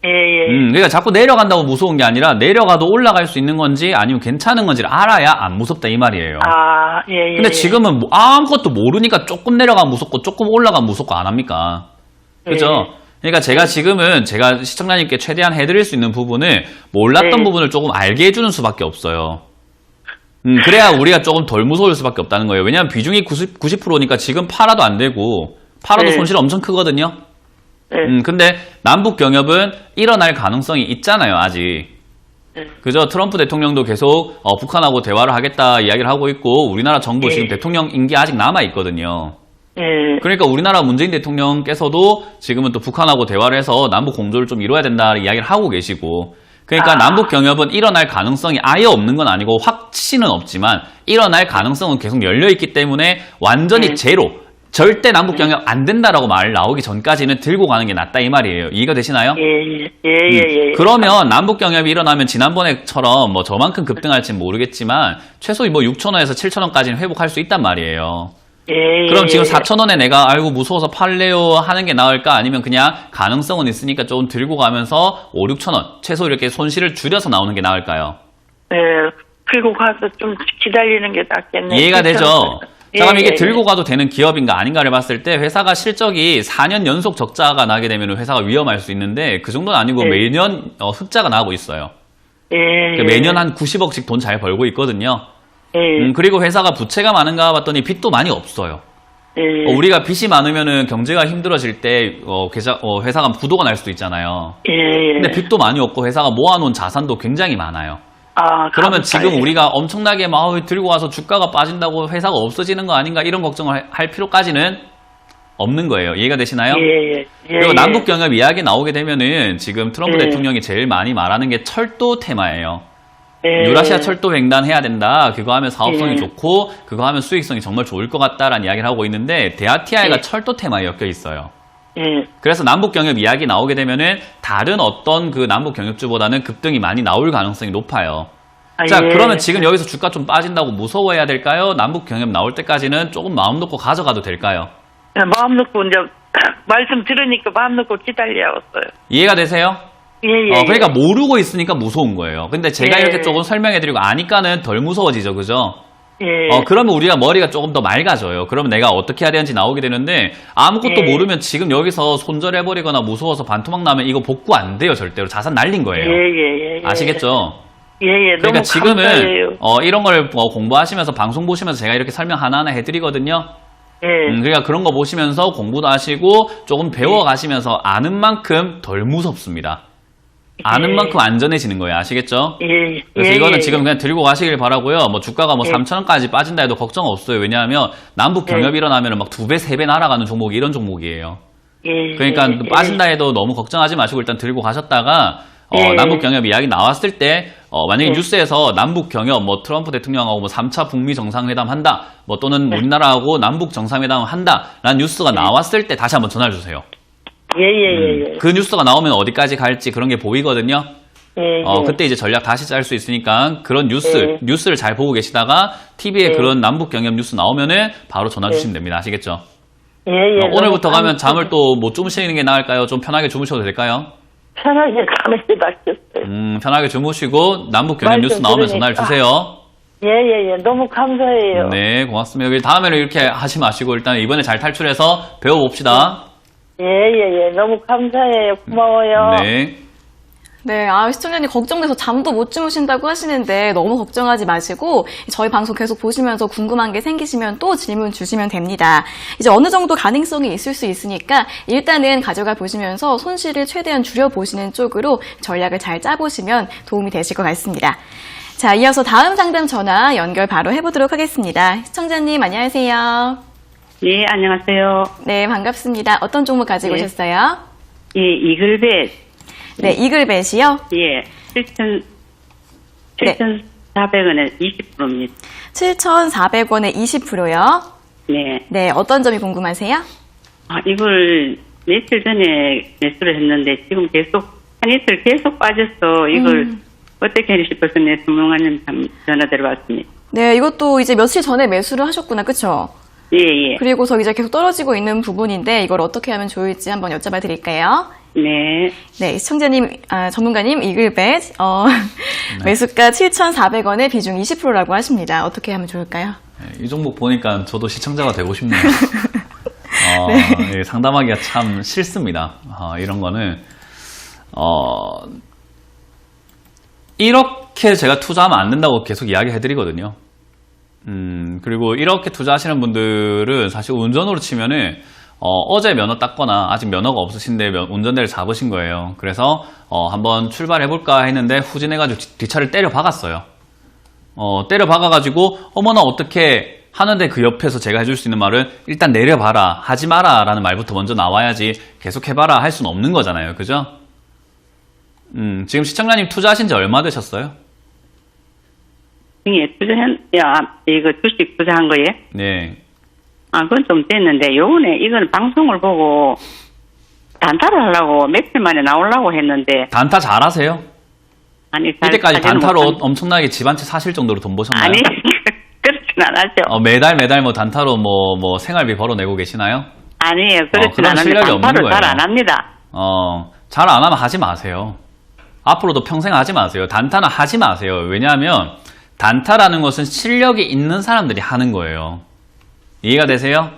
예. 그러니까 자꾸 내려간다고 무서운 게 아니라 내려가도 올라갈 수 있는 건지 아니면 괜찮은 건지를 알아야 안 무섭다 이 말이에요. 예. 근데 지금은 뭐 아무것도 모르니까 조금 내려가면 무섭고 조금 올라가면 무섭고 안 합니까? 그죠? 그러니까 제가 지금은 제가 시청자님께 최대한 해드릴 수 있는 부분을 몰랐던 부분을 조금 알게 해주는 수밖에 없어요. 그래야 우리가 조금 덜 무서울 수밖에 없다는 거예요. 왜냐하면 비중이 90%니까 지금 팔아도 안 되고 팔아도 손실 엄청 크거든요. 근데 남북 경협은 일어날 가능성이 있잖아요, 아직. 그죠? 트럼프 대통령도 계속 북한하고 대화를 하겠다 이야기를 하고 있고 우리나라 정부 지금 대통령 임기 아직 남아 있거든요. 그러니까 우리나라 문재인 대통령께서도 지금은 또 북한하고 대화를 해서 남북 공조를 좀 이뤄야 된다 이야기를 하고 계시고 그러니까 남북 경협은 일어날 가능성이 아예 없는 건 아니고 확신은 없지만 일어날 가능성은 계속 열려 있기 때문에 완전히 제로 절대 남북 경협 안 된다라고 말 나오기 전까지는 들고 가는 게 낫다 이 말이에요. 이해가 되시나요? 예. 그러면 남북 경협이 일어나면 지난번에처럼 뭐 저만큼 급등할지는 모르겠지만 최소 뭐 6,000원에서 7,000원까지는 회복할 수 있단 말이에요. 그럼 지금 4,000원에 내가 아이고 무서워서 팔래요 하는 게 나을까 아니면 그냥 가능성은 있으니까 조금 들고 가면서 5, 6,000원 최소 이렇게 손실을 줄여서 나오는 게 나을까요? 들고 가서 좀 기다리는 게 낫겠네요. 이해가 되죠? 자, 그럼 이게 들고 가도 되는 기업인가 아닌가를 봤을 때 회사가 실적이 4년 연속 적자가 나게 되면 회사가 위험할 수 있는데 그 정도는 아니고 매년 흑자가 나고 있어요. 매년 한 90억씩 돈 잘 벌고 있거든요. 그리고 회사가 부채가 많은가 봤더니 빚도 많이 없어요. 우리가 빚이 많으면은 경제가 힘들어질 때 회사가 부도가 날 수도 있잖아요. 근데 빚도 많이 없고 회사가 모아놓은 자산도 굉장히 많아요. 그러면 지금 우리가 엄청나게 막 들고 와서 주가가 빠진다고 회사가 없어지는 거 아닌가 이런 걱정을 할 필요까지는 없는 거예요. 이해가 되시나요? 그리고 남북 경협 이야기 나오게 되면은 지금 트럼프 대통령이 제일 많이 말하는 게 철도 테마예요. 유라시아 철도 횡단 해야 된다. 그거 하면 사업성이 좋고 그거 하면 수익성이 정말 좋을 것 같다라는 이야기를 하고 있는데 데아티아이가 철도 테마에 엮여 있어요. 그래서 남북 경협 이야기 나오게 되면은 다른 어떤 그 남북 경협주보다는 급등이 많이 나올 가능성이 높아요. 자, 그러면 지금 여기서 주가 좀 빠진다고 무서워해야 될까요? 남북 경협 나올 때까지는 조금 마음 놓고 가져가도 될까요? 마음 놓고 이제 말씀 들으니까 마음 놓고 기다려왔어요. 이해가 되세요? 그러니까 모르고 있으니까 무서운 거예요. 근데 제가 이렇게 조금 설명해드리고 아니까는 덜 무서워지죠, 그죠? 그러면 우리가 머리가 조금 더 맑아져요. 그러면 내가 어떻게 해야 되는지 나오게 되는데 아무것도 모르면 지금 여기서 손절해버리거나 무서워서 반토막 나면 이거 복구 안 돼요, 절대로. 자산 날린 거예요. 아시겠죠? 예, 예. 그러니까 너무 지금은 감사해요. 이런 걸 공부하시면서 방송 보시면서 제가 이렇게 설명 하나하나 해드리거든요. 예. 그러니까 그런 거 보시면서 공부도 하시고 조금 배워가시면서 아는 만큼 덜 무섭습니다. 아는 예. 만큼 안전해지는 거예요. 아시겠죠? 예. 그래서 예, 이거는 예, 지금 그냥 들고 가시길 바라고요. 뭐 주가가 뭐 예. 3,000원까지 빠진다 해도 걱정 없어요. 왜냐하면 남북 경협이 일어나면 막 2배, 3배 날아가는 종목이 이런 종목이에요. 예. 그러니까 예. 빠진다 해도 너무 걱정하지 마시고 일단 들고 가셨다가 예. 남북 경협 이야기 나왔을 때 만약에 예. 뉴스에서 남북 경협 뭐 트럼프 대통령하고 뭐 3차 북미 정상회담 한다 뭐 또는 우리나라하고 남북 정상회담 한다라는 뉴스가 나왔을 때 다시 한번 전화를 주세요. 예, 예, 예. 그 뉴스가 나오면 어디까지 갈지 그런 게 보이거든요. 예. 그때 이제 전략 다시 짤 수 있으니까 그런 뉴스를 잘 보고 계시다가 TV에 예. 그런 남북 경협 뉴스 나오면은 바로 전화 주시면 됩니다. 아시겠죠? 예, 예. 오늘부터 너무 가면 잠을 또 못 주무시는 게 나을까요? 좀 편하게 주무셔도 될까요? 편하게 가만히 놨었어요. 편하게 주무시고 남북 경협 말씀 뉴스 나오면 전화를 들으니까. 주세요. 예, 예, 예. 너무 감사해요. 네, 고맙습니다. 여기 다음에는 이렇게 하지 마시고 일단 이번에 잘 탈출해서 배워봅시다. 예, 예, 예. 너무 감사해요. 고마워요. 네. 네, 시청자님 걱정돼서 잠도 못 주무신다고 하시는데 너무 걱정하지 마시고 저희 방송 계속 보시면서 궁금한 게 생기시면 또 질문 주시면 됩니다. 이제 어느 정도 가능성이 있을 수 있으니까 일단은 가져가 보시면서 손실을 최대한 줄여보시는 쪽으로 전략을 잘 짜보시면 도움이 되실 것 같습니다. 자, 이어서 다음 상담 전화 연결 바로 해보도록 하겠습니다. 시청자님 안녕하세요. 예, 안녕하세요. 네, 반갑습니다. 어떤 종목 가지고 예. 오셨어요? 예, 이글벳. 네, 이글벳이요. 예, 네. 7,400원에 20%입니다. 7,400원에 20%요. 네. 네, 어떤 점이 궁금하세요? 이걸 며칠 전에 매수를 했는데 지금 계속, 한 이틀 계속 빠져서 이걸 어떻게 하지 싶어서 내 전문가님 전화 드려봤습니다. 네, 이것도 이제 며칠 전에 매수를 하셨구나, 그쵸? 예, 예. 그리고서 이제 계속 떨어지고 있는 부분인데 이걸 어떻게 하면 좋을지 한번 여쭤봐 드릴게요. 네. 네, 시청자님, 전문가님, 이글벳, 매수가 7,400원에 비중 20%라고 하십니다. 어떻게 하면 좋을까요? 네, 이 종목 보니까 저도 시청자가 되고 싶네요. 예, 상담하기가 참 싫습니다. 이런 거는 이렇게 제가 투자하면 안 된다고 계속 이야기해드리거든요. 그리고 이렇게 투자하시는 분들은 사실 운전으로 치면은 어제 면허 땄거나 아직 면허가 없으신데 운전대를 잡으신 거예요. 그래서 한번 출발해볼까 했는데 후진해가지고 뒷차를 때려 박았어요. 때려 박아가지고 어머나 어떻게 하는데 그 옆에서 제가 해줄 수 있는 말은 일단 내려봐라, 하지 마라 라는 말부터 먼저 나와야지 계속 해봐라 할 수는 없는 거잖아요. 그죠? 지금 시청자님 투자하신 지 얼마 되셨어요? 예, 이거 주식 투자한 거예요? 네. 그건 좀 됐는데, 요번에 이건 방송을 보고 단타를 하려고 며칠 만에 나오려고 했는데. 단타 잘하세요? 아니, 이때까지 사지는 단타로 못한- 엄청나게 집 한 채 사실 정도로 돈 버셨나요? 아니, 그렇진 않았죠. 매달 뭐 단타로 뭐 생활비 벌어내고 계시나요? 아니에요, 그렇진 그런 않은데 실력이 없는 단타를 잘 거예요. 안 합니다. 잘 안 하면 하지 마세요. 앞으로도 평생 하지 마세요. 단타는 하지 마세요. 왜냐하면 단타라는 것은 실력이 있는 사람들이 하는 거예요. 이해가 되세요?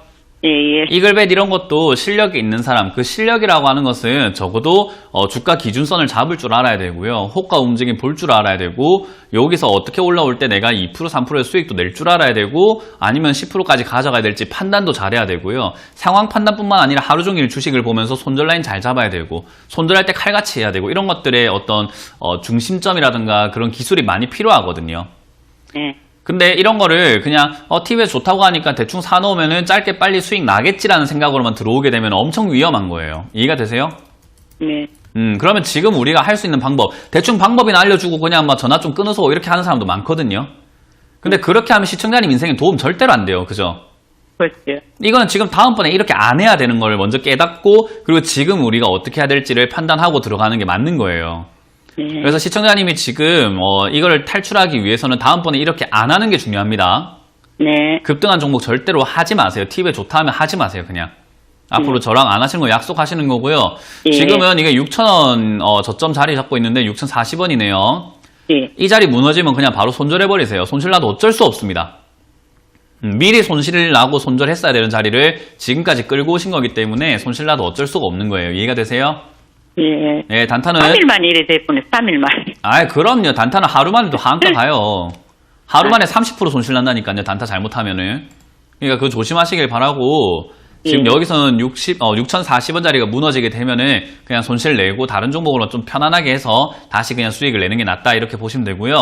예, 예. 이글벳 이런 것도 실력이 있는 사람, 그 실력이라고 하는 것은 적어도 주가 기준선을 잡을 줄 알아야 되고요. 호가 움직임 볼 줄 알아야 되고, 여기서 어떻게 올라올 때 내가 2%, 3%의 수익도 낼 줄 알아야 되고, 아니면 10%까지 가져가야 될지 판단도 잘해야 되고요. 상황 판단뿐만 아니라 하루 종일 주식을 보면서 손절 라인 잘 잡아야 되고, 손절할 때 칼같이 해야 되고, 이런 것들의 어떤 중심점이라든가 그런 기술이 많이 필요하거든요. 예. 근데 이런 거를 그냥 TV에 좋다고 하니까 대충 사놓으면은 짧게 빨리 수익 나겠지라는 생각으로만 들어오게 되면 엄청 위험한 거예요. 이해가 되세요? 네. 그러면 지금 우리가 할 수 있는 방법, 대충 방법이나 알려주고 그냥 막 전화 좀 끊어서 이렇게 하는 사람도 많거든요. 근데 그렇게 하면 시청자님 인생에 도움 절대로 안 돼요. 그죠? 그렇죠. 이거는 지금 다음번에 이렇게 안 해야 되는 걸 먼저 깨닫고, 그리고 지금 우리가 어떻게 해야 될지를 판단하고 들어가는 게 맞는 거예요. 네. 그래서 시청자님이 지금 이걸 탈출하기 위해서는 다음번에 이렇게 안 하는 게 중요합니다. 네. 급등한 종목 절대로 하지 마세요. TV에 좋다 하면 하지 마세요. 그냥 앞으로 저랑 안 하시는 거 약속하시는 거고요. 예. 지금은 이게 6,000원 저점 자리 잡고 있는데 6,040원이네요. 예. 이 자리 무너지면 그냥 바로 손절해버리세요. 손실 나도 어쩔 수 없습니다. 미리 손실 나고 손절했어야 되는 자리를 지금까지 끌고 오신 거기 때문에 손실 나도 어쩔 수가 없는 거예요. 이해가 되세요? 예. 예, 단타는 3일만 이래 돼보네, 3일만. 아, 그럼요. 단타는 하루 만에도 한가 가요. 하루 만에 30% 손실 난다니까요. 단타 잘못하면은. 그러니까 그거 조심하시길 바라고. 지금 예. 여기서는 6,040원짜리가 무너지게 되면은 그냥 손실 내고 다른 종목으로 좀 편안하게 해서 다시 그냥 수익을 내는 게 낫다 이렇게 보시면 되고요.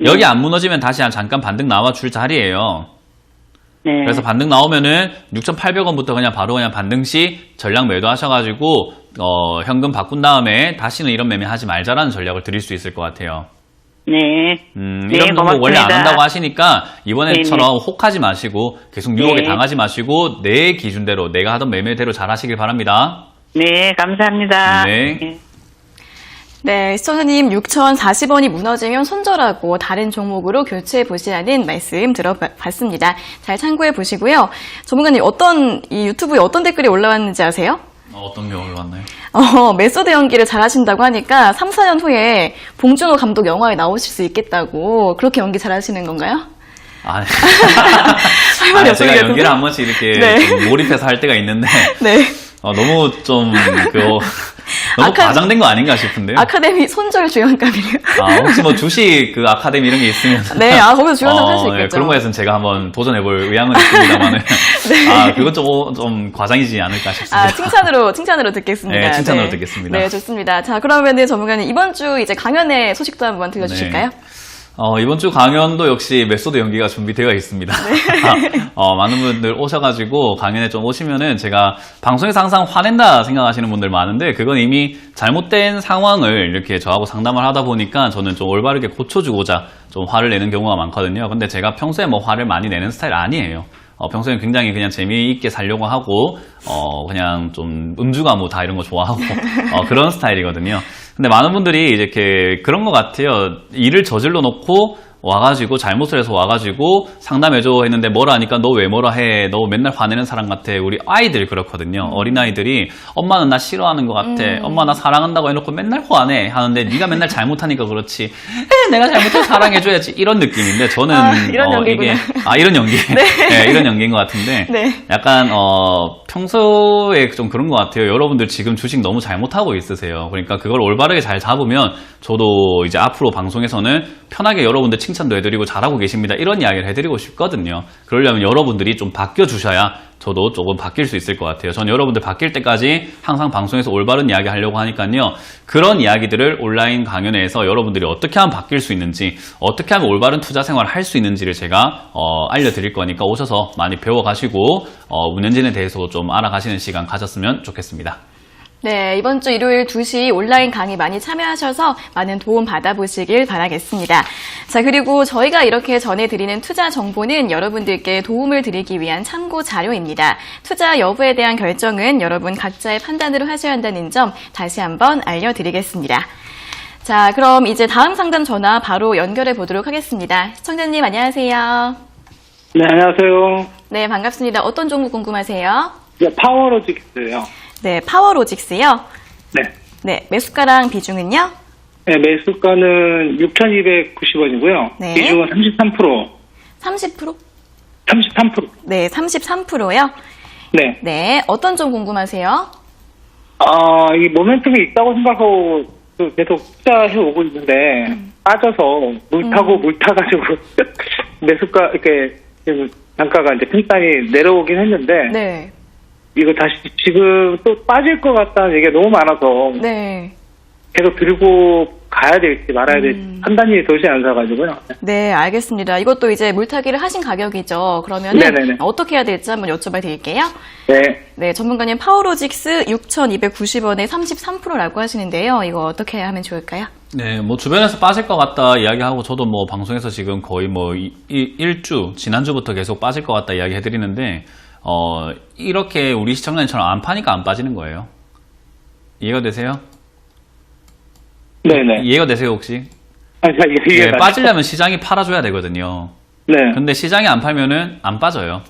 여기 안 무너지면 다시 잠깐 반등 나와 줄 자리예요. 네. 그래서 반등 나오면은 6,800원부터 그냥 바로 그냥 반등 시 전량 매도하셔가지고 현금 바꾼 다음에 다시는 이런 매매 하지 말자라는 전략을 드릴 수 있을 것 같아요. 네. 이런 종목 원래 안 한다고 하시니까 이번에처럼 네네. 혹하지 마시고 계속 유혹에 네. 당하지 마시고 내 기준대로 내가 하던 매매대로 잘 하시길 바랍니다. 네, 감사합니다. 네. 네, 시청자님 6,040원이 무너지면 손절하고 다른 종목으로 교체해 보시라는 말씀 들어봤습니다. 잘 참고해 보시고요. 전문가님 이 유튜브에 어떤 댓글이 올라왔는지 아세요? 어떤 게 올라왔나요? 메소드 연기를 잘하신다고 하니까 3, 4년 후에 봉준호 감독 영화에 나오실 수 있겠다고 그렇게 연기 잘하시는 건가요? 아, 할 말이 없을 것 제가 같은데? 연기를 한 번씩 이렇게 네. 좀 몰입해서 할 때가 있는데 네. 너무 좀 너무 과장된 거 아닌가 싶은데요. 아카데미 손절 주연감이래요. 혹시 뭐 주식 그 아카데미 이런 게 있으면 네, 거기서 주연을 할 수 있겠죠. 예, 그런 거에서는 제가 한번 도전해볼 의향은 있습니다만은 그건 좀 과장이지 않을까 싶습니다. 칭찬으로 듣겠습니다. 네, 칭찬으로 네. 듣겠습니다. 네, 좋습니다. 자, 그러면은 전문가님 이번 주 이제 강연의 소식도 한번 들려주실까요? 이번 주 강연도 역시 메소드 연기가 준비되어 있습니다. 많은 분들 오셔가지고 강연에 좀 오시면은 제가 방송에서 항상 화낸다 생각하시는 분들 많은데 그건 이미 잘못된 상황을 이렇게 저하고 상담을 하다 보니까 저는 좀 올바르게 고쳐주고자 좀 화를 내는 경우가 많거든요. 근데 제가 평소에 뭐 화를 많이 내는 스타일 아니에요. 평소에는 굉장히 그냥 재미있게 살려고 하고, 그냥 좀 음주가무 다 이런 거 좋아하고, 그런 스타일이거든요. 근데 많은 분들이 이렇게 그런 것 같아요. 일을 저질러 놓고 와가지고 잘못을 해서 와가지고 상담해줘 했는데 뭐라 하니까 너 왜 뭐라 해? 너 맨날 화내는 사람 같아. 우리 아이들이 그렇거든요. 어린아이들이 엄마는 나 싫어하는 것 같아. 엄마 나 사랑한다고 해놓고 맨날 화내 하는데 네가 맨날 잘못하니까 그렇지. 내가 잘못해서 사랑해줘야지. 이런 느낌인데 저는 이런 연기구나. 이런 연기. 네, 이런 연기인 것 같은데 네. 약간 평소에 좀 그런 것 같아요. 여러분들 지금 주식 너무 잘못하고 있으세요. 그러니까 그걸 올바르게 잘 잡으면 저도 이제 앞으로 방송에서는 편하게 여러분들 칭찬도 해드리고 잘하고 계십니다. 이런 이야기를 해드리고 싶거든요. 그러려면 여러분들이 좀 바뀌어주셔야 저도 조금 바뀔 수 있을 것 같아요. 전 여러분들 바뀔 때까지 항상 방송에서 올바른 이야기 하려고 하니까요. 그런 이야기들을 온라인 강연에서 여러분들이 어떻게 하면 바뀔 수 있는지, 어떻게 하면 올바른 투자 생활을 할 수 있는지를 제가 알려드릴 거니까 오셔서 많이 배워가시고 운영진에 대해서도 좀 알아가시는 시간 가졌으면 좋겠습니다. 네, 이번 주 일요일 2시 온라인 강의 많이 참여하셔서 많은 도움 받아보시길 바라겠습니다. 자, 그리고 저희가 이렇게 전해드리는 투자 정보는 여러분들께 도움을 드리기 위한 참고 자료입니다. 투자 여부에 대한 결정은 여러분 각자의 판단으로 하셔야 한다는 점 다시 한번 알려드리겠습니다. 자, 그럼 이제 다음 상담 전화 바로 연결해 보도록 하겠습니다. 시청자님 안녕하세요. 네, 안녕하세요. 네, 반갑습니다. 어떤 종목 궁금하세요? 네, 파워로직스요. 네, 파워로직스요. 네. 네, 매수가랑 비중은요? 네, 매수가는 6,290원이고요. 네. 비중은 33%. 30%? 33%. 네, 33%요. 네. 네, 어떤 점 궁금하세요? 이 모멘텀이 있다고 생각하고 또 계속 투자해 오고 있는데, 빠져서 물 타가지고, 매수가, 이렇게, 지금 단가가 이제 평단이 내려오긴 했는데, 네, 이거 다시 지금 또 빠질 것 같다는 얘기가 너무 많아서, 네, 계속 들고 가야 될지 말아야 될지 판단이 돌지 않아가지고요. 네, 알겠습니다. 이것도 이제 물타기를 하신 가격이죠. 그러면은 네네네. 어떻게 해야 될지 한번 여쭤봐 드릴게요. 네. 네, 전문가님 파워로직스 6,290원에 33%라고 하시는데요. 이거 어떻게 하면 좋을까요? 네, 뭐 주변에서 빠질 것 같다 이야기하고 저도 뭐 방송에서 지금 거의 뭐 일주 지난주부터 계속 빠질 것 같다 이야기 해드리는데 이렇게 우리 시청자님처럼 안 파니까 안 빠지는 거예요. 이해가 되세요? 네네. 이해가 되세요 혹시? 이게 빠지려면 시장이 팔아줘야 되거든요. 네. 근데 시장이 안 팔면은 안 빠져요.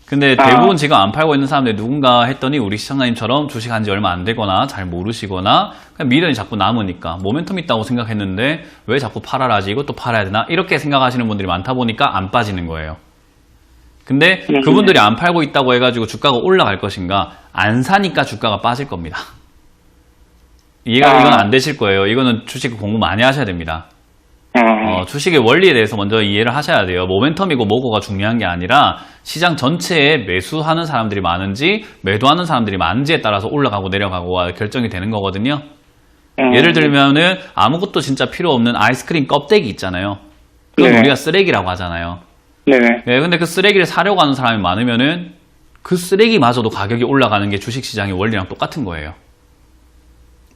근데 대부분 지금 안 팔고 있는 사람들이 누군가 했더니 우리 시청자님처럼 주식한 지 얼마 안 되거나 잘 모르시거나 그냥 미련이 자꾸 남으니까 모멘텀 있다고 생각했는데 왜 자꾸 팔아라지 이것도 팔아야 되나 이렇게 생각하시는 분들이 많다 보니까 안 빠지는 거예요. 근데 그분들이 안 팔고 있다고 해가지고 주가가 올라갈 것인가 안 사니까 주가가 빠질 겁니다. 이건 안 되실 거예요. 이거는 주식 공부 많이 하셔야 됩니다. 주식의 원리에 대해서 먼저 이해를 하셔야 돼요. 모멘텀이고 뭐고가 중요한 게 아니라 시장 전체에 매수하는 사람들이 많은지 매도하는 사람들이 많은지에 따라서 올라가고 내려가고가 결정이 되는 거거든요. 예를 들면은 아무것도 진짜 필요 없는 아이스크림 껍데기 있잖아요. 그건 네. 우리가 쓰레기라고 하잖아요. 네네. 네, 근데 그 쓰레기를 사려고 하는 사람이 많으면은 그 쓰레기마저도 가격이 올라가는 게 주식시장의 원리랑 똑같은 거예요.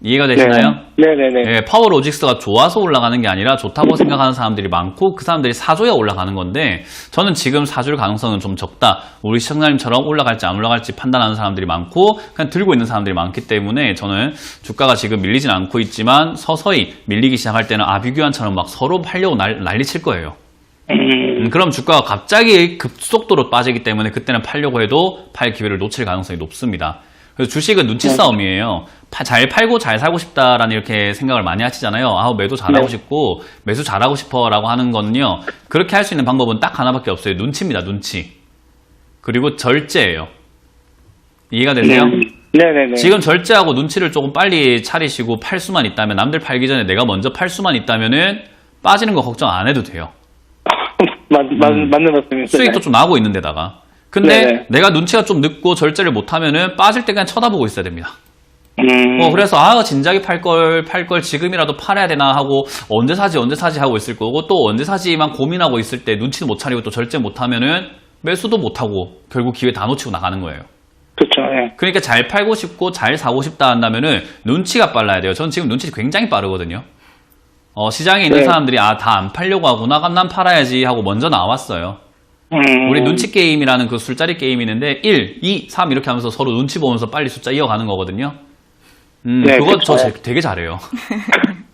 이해가 되시나요? 네네네. 네, 파워로직스가 좋아서 올라가는 게 아니라 좋다고 생각하는 사람들이 많고 그 사람들이 사줘야 올라가는 건데 저는 지금 사줄 가능성은 좀 적다. 우리 시청자님처럼 올라갈지 안 올라갈지 판단하는 사람들이 많고 그냥 들고 있는 사람들이 많기 때문에 저는 주가가 지금 밀리진 않고 있지만 서서히 밀리기 시작할 때는 아비규환처럼 막 서로 팔려고 난리칠 거예요. 그럼 주가가 갑자기 급속도로 빠지기 때문에 그때는 팔려고 해도 팔 기회를 놓칠 가능성이 높습니다. 그래서 주식은 눈치 싸움이에요. 잘 팔고 잘 살고 싶다라는 이렇게 생각을 많이 하시잖아요. 매도 잘하고 싶고 매수 잘하고 싶어라고 하는 거는요. 그렇게 할 수 있는 방법은 딱 하나밖에 없어요. 눈치입니다. 눈치. 그리고 절제예요. 이해가 되세요? 네네네. 지금 절제하고 눈치를 조금 빨리 차리시고 팔 수만 있다면 남들 팔기 전에 내가 먼저 팔 수만 있다면은 빠지는 거 걱정 안 해도 돼요. 맞는 말씀이세요. 수익도 좀 나고 있는 데다가. 근데 네네. 내가 눈치가 좀 늦고 절제를 못하면은 빠질 때 그냥 쳐다보고 있어야 됩니다. 그래서 진작에 팔 걸 지금이라도 팔아야 되나 하고 언제 사지 하고 있을 거고 또 언제 사지만 고민하고 있을 때 눈치도 못 차리고 또 절제 못하면은 매수도 못하고 결국 기회 다 놓치고 나가는 거예요. 그렇죠. 예. 그러니까 잘 팔고 싶고 잘 사고 싶다 한다면은 눈치가 빨라야 돼요. 전 지금 눈치 굉장히 빠르거든요. 시장에 있는 네. 사람들이 다 안 팔려고 하구나, 난 팔아야지 하고 먼저 나왔어요. 우리 눈치 게임이라는 그 술자리 게임이 있는데 1, 2, 3 이렇게 하면서 서로 눈치 보면서 빨리 숫자 이어가는 거거든요. 네, 그거 그쵸. 저 되게 잘해요.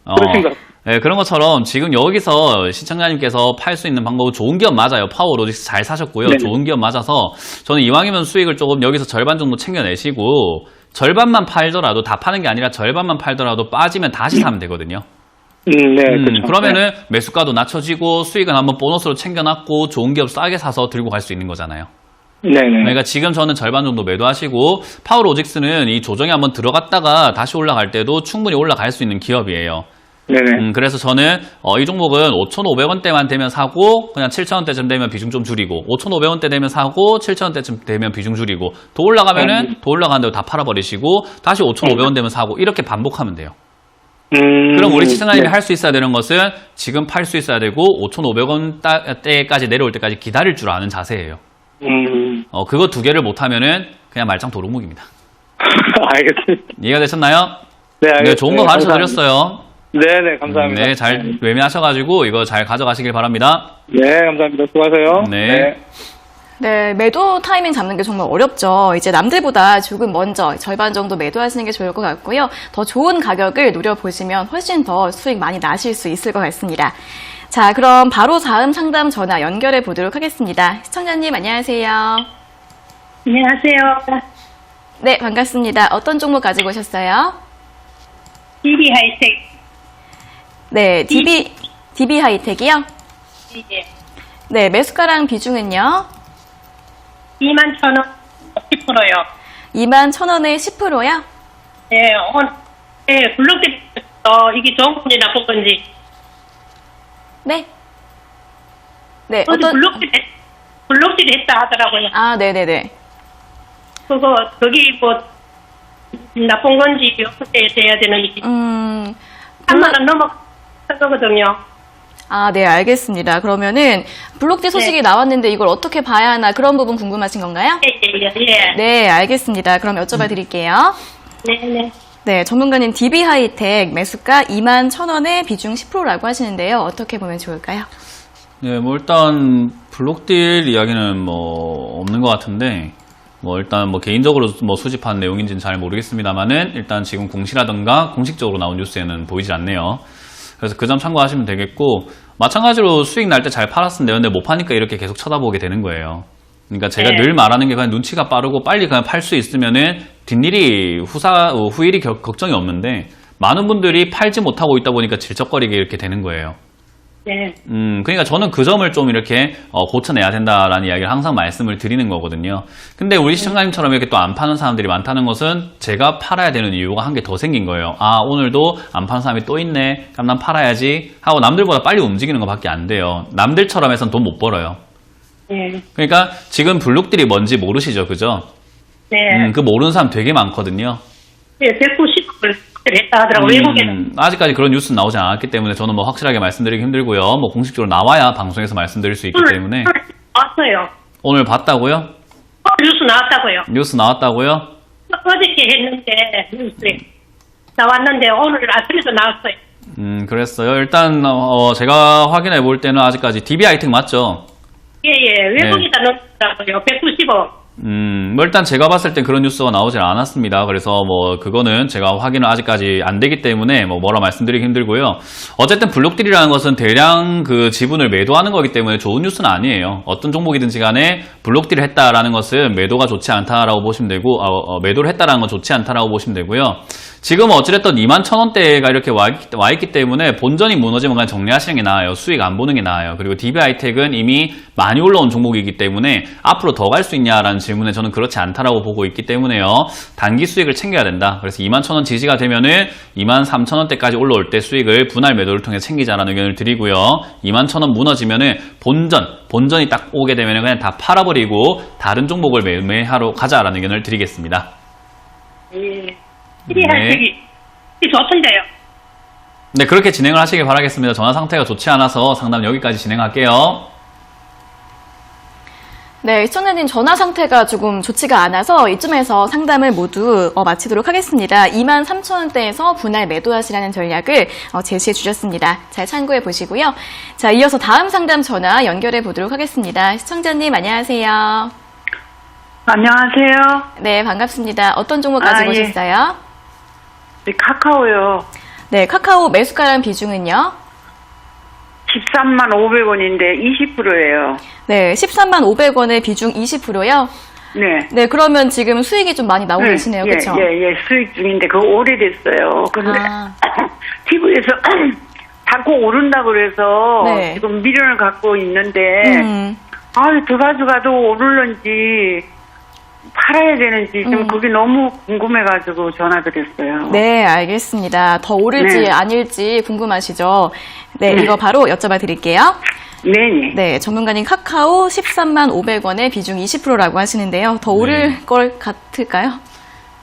그러신 것 네, 그런 것처럼 지금 여기서 시청자님께서 팔 수 있는 방법은 좋은 기업 맞아요. 파워로직스 잘 사셨고요. 네네. 좋은 기업 맞아서 저는 이왕이면 수익을 조금 여기서 절반 정도 챙겨내시고 절반만 팔더라도 다 파는 게 아니라 절반만 팔더라도 빠지면 다시 사면 되거든요. 네, 그렇죠. 그러면은 매수가도 낮춰지고 수익은 한번 보너스로 챙겨놨고 좋은 기업 싸게 사서 들고 갈 수 있는 거잖아요. 네네. 그러니까 지금 저는 절반 정도 매도하시고 파워로직스는 이 조정에 한번 들어갔다가 다시 올라갈 때도 충분히 올라갈 수 있는 기업이에요. 네네. 그래서 저는 이 종목은 5,500원대만 되면 사고 그냥 7,000원대쯤 되면 비중 좀 줄이고 5,500원대 되면 사고 7,000원대쯤 되면 비중 줄이고 더 올라가면은 더 올라가는 대로 다 팔아버리시고 다시 5,500원 되면 사고 이렇게 반복하면 돼요. 그럼 우리 시청자님이 할 수 있어야 되는 것은 지금 팔 수 있어야 되고 5,500원대까지 내려올 때까지 기다릴 줄 아는 자세예요. 그거 두 개를 못하면은 그냥 말짱 도루묵입니다. 알겠습니다. 이해가 되셨나요? 네, 알겠습니다. 네, 좋은 거 가르쳐 드렸어요. 네네, 감사합니다. 네, 잘 매매하셔가지고 이거 잘 가져가시길 바랍니다. 네, 감사합니다. 수고하세요. 네. 네, 매도 타이밍 잡는 게 정말 어렵죠. 이제 남들보다 조금 먼저 절반 정도 매도하시는 게 좋을 것 같고요. 더 좋은 가격을 노려보시면 훨씬 더 수익 많이 나실 수 있을 것 같습니다. 자, 그럼 바로 다음 상담 전화 연결해 보도록 하겠습니다. 시청자님 안녕하세요. 안녕하세요. 네, 반갑습니다. 어떤 종목 가지고 오셨어요? DB 하이텍. 네, DB 하이텍이요? 예. 네, 매수가랑 비중은요? 21,000원 10%요. 21,000원에 10%요? 예, 블록들이 이게 좋은 건지 나쁜 건지. 네. 네, 어떤 블록들이 했다 하더라고요. 아, 네네네. 거기 뭐 나쁜 건지 어떻게 돼야 되는지. 3만원 넘어간 거거든요. 아, 네, 알겠습니다. 그러면은 블록디 소식이 나왔는데 이걸 어떻게 봐야 하나 그런 부분 궁금하신 건가요? 예. 네, 알겠습니다. 그럼 여쭤봐 드릴게요. 네. 네, 전문가님 DB 하이텍 매수가 21,000원에 비중 10%라고 하시는데요. 어떻게 보면 좋을까요? 네, 일단 블록딜 이야기는 없는 것 같은데 일단 개인적으로 수집한 내용인지는 잘 모르겠습니다만은 일단 지금 공시라든가 공식적으로 나온 뉴스에는 보이지 않네요. 그래서 그 점 참고하시면 되겠고 마찬가지로 수익 날 때 잘 팔았으면 되는데 못 파니까 이렇게 계속 쳐다보게 되는 거예요. 그러니까 제가 늘 말하는 게 그냥 눈치가 빠르고 빨리 그냥 팔 수 있으면은 뒷일이 후일이 걱정이 없는데 많은 분들이 팔지 못하고 있다 보니까 질척거리게 이렇게 되는 거예요. 네. 그러니까 저는 그 점을 좀 이렇게 고쳐내야 된다라는 이야기를 항상 말씀을 드리는 거거든요. 근데 우리 시청자님처럼 이렇게 또 안 파는 사람들이 많다는 것은 제가 팔아야 되는 이유가 한 개 더 생긴 거예요. 아, 오늘도 안 파는 사람이 또 있네. 그럼 난 팔아야지 하고 남들보다 빨리 움직이는 것밖에 안 돼요. 남들처럼 해서는 돈 못 벌어요. 네. 그러니까 지금 블록들이 뭔지 모르시죠, 그죠? 네. 그 모르는 사람 되게 많거든요. 네, 190을 했다 하더라고, 외국에는. 아직까지 그런 뉴스 나오지 않았기 때문에 저는 뭐 확실하게 말씀드리기 힘들고요. 뭐 공식적으로 나와야 방송에서 말씀드릴 수 있기 때문에. 나왔어요. 오늘 봤다고요? 뉴스 나왔다고요. 뉴스 나왔다고요? 어저께 했는데, 뉴스에 나왔는데, 오늘 아침에도 나왔어요. 그랬어요. 일단 제가 확인해 볼 때는 아직까지 DB 하이텍 맞죠? 예, 외국에다 넣었더라고요. 190억. 뭐 일단 제가 봤을 땐 그런 뉴스가 나오질 않았습니다. 그래서 뭐 그거는 제가 확인은 아직까지 안 되기 때문에 뭐라 말씀드리기 힘들고요. 어쨌든 블록딜이라는 것은 대량 그 지분을 매도하는 거기 때문에 좋은 뉴스는 아니에요. 어떤 종목이든지 간에 블록딜을 했다라는 것은 매도가 좋지 않다라고 보시면 되고 매도를 했다라는 건 좋지 않다라고 보시면 되고요. 지금 어찌됐든 21,000원대가 이렇게 와 있기 때문에 본전이 무너지면 그냥 정리하시는 게 나아요. 수익 안 보는 게 나아요. 그리고 DB 하이텍은 이미 많이 올라온 종목이기 때문에 앞으로 더 갈 수 있냐라는 질문에 저는 그렇지 않다라고 보고 있기 때문에요. 단기 수익을 챙겨야 된다. 그래서 21,000원 지지가 되면은 23,000원대까지 올라올 때 수익을 분할 매도를 통해 챙기자라는 의견을 드리고요. 21,000원 무너지면은 본전이 딱 오게 되면은 그냥 다 팔아버리고 다른 종목을 매매하러 가자라는 의견을 드리겠습니다. 예. DB 하이텍이 좋던데요. 네, 그렇게 진행을 하시길 바라겠습니다. 전화 상태가 좋지 않아서 상담 여기까지 진행할게요. 네, 시청자님 전화 상태가 조금 좋지가 않아서 이쯤에서 상담을 모두 마치도록 하겠습니다. 23,000원대에서 분할 매도하시라는 전략을 제시해 주셨습니다. 잘 참고해 보시고요. 자, 이어서 다음 상담 전화 연결해 보도록 하겠습니다. 시청자님 안녕하세요. 안녕하세요. 네, 반갑습니다. 어떤 종목 가지고 예. 오셨어요? 네, 카카오요. 네, 카카오 매수가량 비중은요? 13만 500원인데 20%예요. 네, 13만 500원의 비중 20%요? 네. 네, 그러면 지금 수익이 좀 많이 나오고 계시네요. 그렇죠? 예, 수익 중인데 그거 오래됐어요. 근데 TV에서 자꾸 오른다 그래서 네. 지금 미련을 갖고 있는데 더 가져가도 오를런지 팔아야 되는지 좀 그게 너무 궁금해가지고 전화드렸어요. 네, 알겠습니다. 더 오를지 네. 아닐지 궁금하시죠? 네, 이거 바로 여쭤봐 드릴게요. 네네. 네, 전문가님 카카오 13만 500원의 비중 20%라고 하시는데요. 더 오를 걸 같을까요?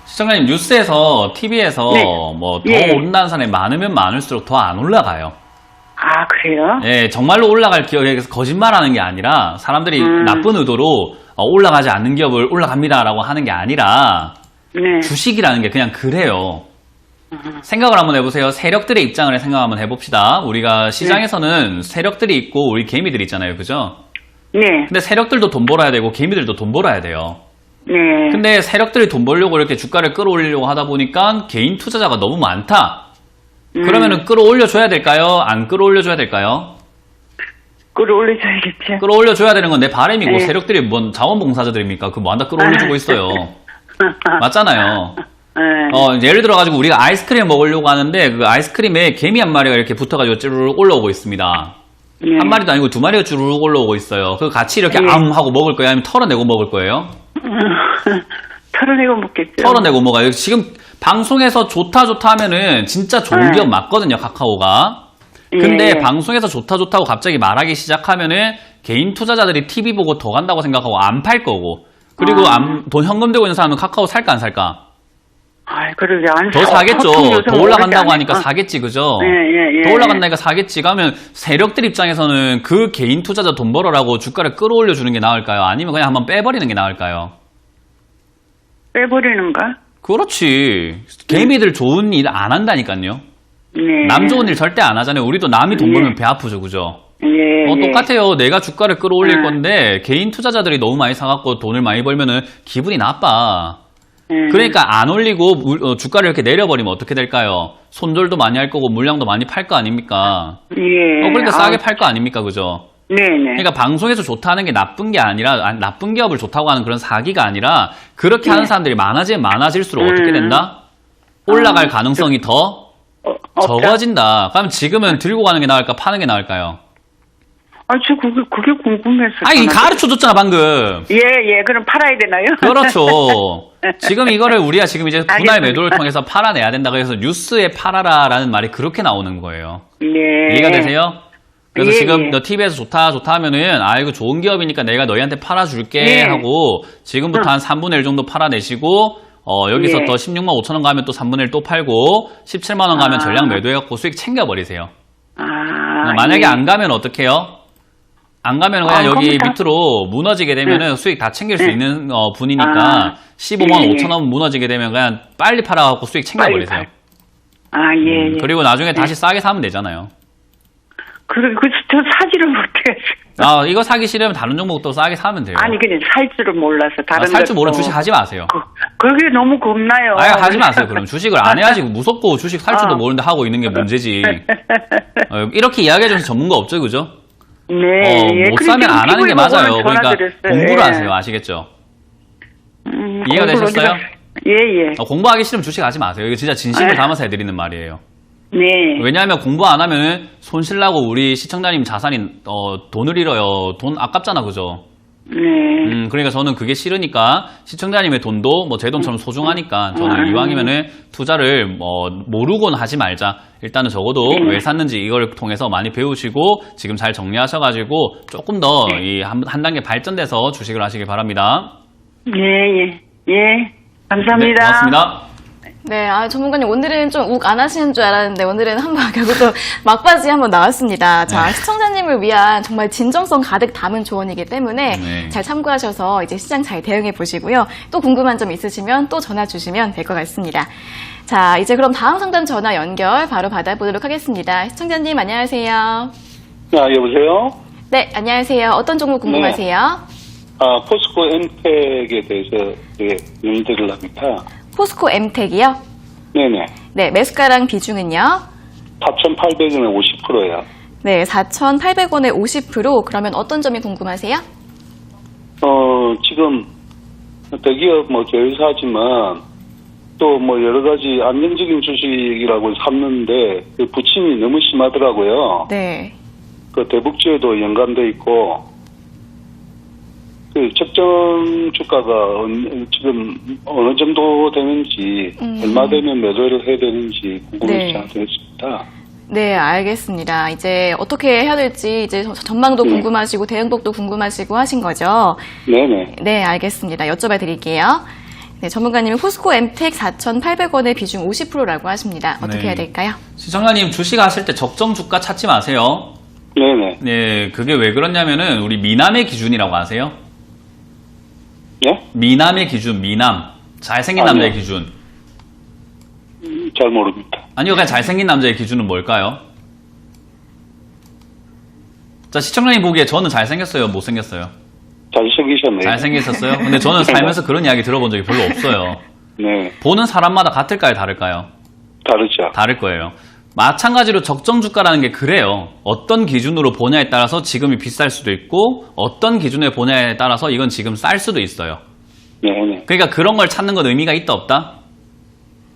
시청자님 뉴스에서 TV에서 네. 뭐 더 예. 오른다는 사람이 많으면 많을수록 더 안 올라가요. 아, 그래요? 예, 정말로 올라갈 기업에 거짓말하는 게 아니라 사람들이 나쁜 의도로 올라가지 않는 기업을 올라갑니다라고 하는 게 아니라 네. 주식이라는 게 그냥 그래요. 생각을 한번 해보세요. 세력들의 입장을 생각 한번 해봅시다. 우리가 시장에서는 세력들이 있고 우리 개미들이 있잖아요. 그죠? 네. 근데 세력들도 돈 벌어야 되고 개미들도 돈 벌어야 돼요. 네. 근데 세력들이 돈 벌려고 이렇게 주가를 끌어올리려고 하다 보니까 개인 투자자가 너무 많다. 그러면은 끌어올려줘야 될까요? 안 끌어올려줘야 될까요? 끌어올려줘야겠죠. 끌어올려줘야 되는 건 내 바람이고 네. 세력들이 뭔 자원봉사자들입니까? 그 뭐 한다 끌어올려주고 있어요. 맞잖아요. 네. 예를 들어가지고 우리가 아이스크림 먹으려고 하는데 그 아이스크림에 개미 한 마리가 이렇게 붙어가지고 쭈르륵 올라오고 있습니다. 네. 한 마리도 아니고 두 마리가 쭈르륵 올라오고 있어요. 그 같이 이렇게 네. 암 하고 먹을 거예요? 아니면 털어내고 먹을 거예요? 털어내고 먹겠죠. 털어내고 먹어요. 지금 방송에서 좋다 하면은 진짜 좋은 기업 맞거든요, 카카오가. 근데 예. 방송에서 좋다고 갑자기 말하기 시작하면은 개인 투자자들이 TV 보고 더 간다고 생각하고 안 팔 거고. 그리고 돈 현금 들고 있는 사람은 카카오 살까 안 살까? 그러게 안 더 사. 사겠죠. 요즘 더 올라간다고 오르지 하니까 않아요? 사겠지, 그죠? 예. 더 올라간다니까 사겠지. 그러면 세력들 입장에서는 그 개인 투자자 돈 벌어라고 주가를 끌어올려 주는 게 나을까요? 아니면 그냥 한번 빼버리는 게 나을까요? 빼버리는가? 그렇지. 개미들 좋은 일 안 한다니까요. 네. 남 좋은 일 절대 안 하잖아요. 우리도 남이 돈 벌면 배 아프죠, 그죠? 예. 똑같아요. 내가 주가를 끌어올릴 건데 개인 투자자들이 너무 많이 사갖고 돈을 많이 벌면은 기분이 나빠. 그러니까 안 올리고 주가를 이렇게 내려버리면 어떻게 될까요? 손절도 많이 할 거고 물량도 많이 팔 거 아닙니까? 예. 그러니까 싸게 팔 거 아닙니까, 그죠? 네네. 그러니까 방송에서 좋다는 게 나쁜 게 아니라 나쁜 기업을 좋다고 하는 그런 사기가 아니라 그렇게 하는 사람들이 많아지면 많아질수록 어떻게 된다? 올라갈 가능성이 더 없다? 적어진다. 그럼 지금은 들고 가는 게 나을까, 파는 게 나을까요? 그게 궁금해서. 아니, 가르쳐 줬잖아, 방금. 예, 그럼 팔아야 되나요? 그렇죠. 지금 이거를 우리가 지금 이제 분할 알겠습니다. 매도를 통해서 팔아내야 된다고 해서 뉴스에 팔아라라는 말이 그렇게 나오는 거예요. 네. 이해가 되세요? 그래서 예, 지금 예. 너 TV에서 좋다 하면은, 이거 좋은 기업이니까 내가 너희한테 팔아줄게 예. 하고, 지금부터 한 3분의 1 정도 팔아내시고, 여기서 예. 또 16만 5천 원 가면 또 3분의 1 또 팔고, 17만 원 가면 전량 매도해갖고 수익 챙겨버리세요. 만약에 예. 안 가면 어떡해요? 안 가면 그냥 여기 겁니다. 밑으로 무너지게 되면은 수익 다 챙길 수 있는 분이니까 15만 예, 예. 5천 원 무너지게 되면 그냥 빨리 팔아갖고 수익 챙겨버리세요. 예. 그리고 나중에 다시 싸게 사면 되잖아요. 저 사지를 못해서. 이거 사기 싫으면 다른 종목 또 싸게 사면 돼요. 아니, 그냥 살 줄을 몰라서. 다른 살 줄 모르는 것도. 주식 하지 마세요. 그게 너무 겁나요. 하지 마세요. 그럼 주식을 안 해야지 무섭고 주식 살 줄도 모르는데 하고 있는 게 문제지. 이렇게 이야기해주는 전문가 없죠, 그죠? 네. 예. 못 그래서 사면 안 하는 게 피부에 맞아요. 보고는 그러니까 전화드렸어요. 공부를 예. 하세요. 아시겠죠? 이해가 공부를 되셨어요? 예. 공부하기 싫으면 주식 하지 마세요. 이거 진짜 진심을 담아서 해드리는 말이에요. 네. 왜냐하면 공부 안 하면 손실 나고 우리 시청자님 자산이 돈을 잃어요. 돈 아깝잖아, 그죠? 네. 그러니까 저는 그게 싫으니까 시청자님의 돈도 뭐 제 돈처럼 소중하니까 저는 이왕이면은 투자를 모르고는 하지 말자. 일단은 적어도 왜 샀는지 이걸 통해서 많이 배우시고 지금 잘 정리하셔가지고 조금 더 한 단계 발전돼서 주식을 하시길 바랍니다. 예. 감사합니다. 네, 고맙습니다. 네, 전문가님 오늘은 좀 욱 안 하시는 줄 알았는데 오늘은 한번 결국 또 막바지 한번 나왔습니다. 자, 네. 시청자님을 위한 정말 진정성 가득 담은 조언이기 때문에 네. 잘 참고하셔서 이제 시장 잘 대응해 보시고요. 또 궁금한 점 있으시면 또 전화 주시면 될 것 같습니다. 자, 이제 그럼 다음 상담 전화 연결 바로 받아보도록 하겠습니다. 시청자님 안녕하세요. 여보세요? 네, 안녕하세요. 어떤 종목 궁금하세요? 포스코 엠텍에 대해서 문의드리려 합니다. 포스코 엠텍이요? 네네. 네, 매수가랑 비중은요? 4,800원에 50%예요. 네, 4,800원에 50%. 그러면 어떤 점이 궁금하세요? 지금 대기업 계열사지만 또 여러 가지 안정적인 주식이라고 샀는데 그 부침이 너무 심하더라고요. 네. 그 대북주에도 연관돼 있고 그 적정 주가가 지금 어느 정도 되는지 얼마 되면 매도를 해야 되는지 궁금해서 전화드렸습니다. 네, 알겠습니다. 이제 어떻게 해야 될지 이제 전망도 궁금하시고 대응법도 궁금하시고 하신 거죠? 네네. 네, 알겠습니다. 여쭤봐 드릴게요. 네, 전문가님은 포스코 엠텍 4,800원의 비중 50%라고 하십니다. 어떻게 네. 해야 될까요? 시청자님 주식 하실 때 적정 주가 찾지 마세요. 네네. 네, 그게 왜 그러냐면은 우리 미남의 기준이라고 아세요? 예? 미남의 기준, 미남. 잘생긴 아니요. 남자의 기준. 잘 모릅니다. 아니요, 그냥 잘생긴 남자의 기준은 뭘까요? 자, 시청자님 보기에 저는 잘생겼어요? 못생겼어요? 잘생기셨네요. 잘생겼었어요? 근데 저는 살면서 그런 이야기 들어본 적이 별로 없어요. 네. 보는 사람마다 같을까요? 다를까요? 다르죠. 다를 거예요. 마찬가지로 적정 주가라는 게 그래요. 어떤 기준으로 보냐에 따라서 지금이 비쌀 수도 있고 어떤 기준에 보냐에 따라서 이건 지금 쌀 수도 있어요. 네네. 그러니까 그런 걸 찾는 건 의미가 있다 없다?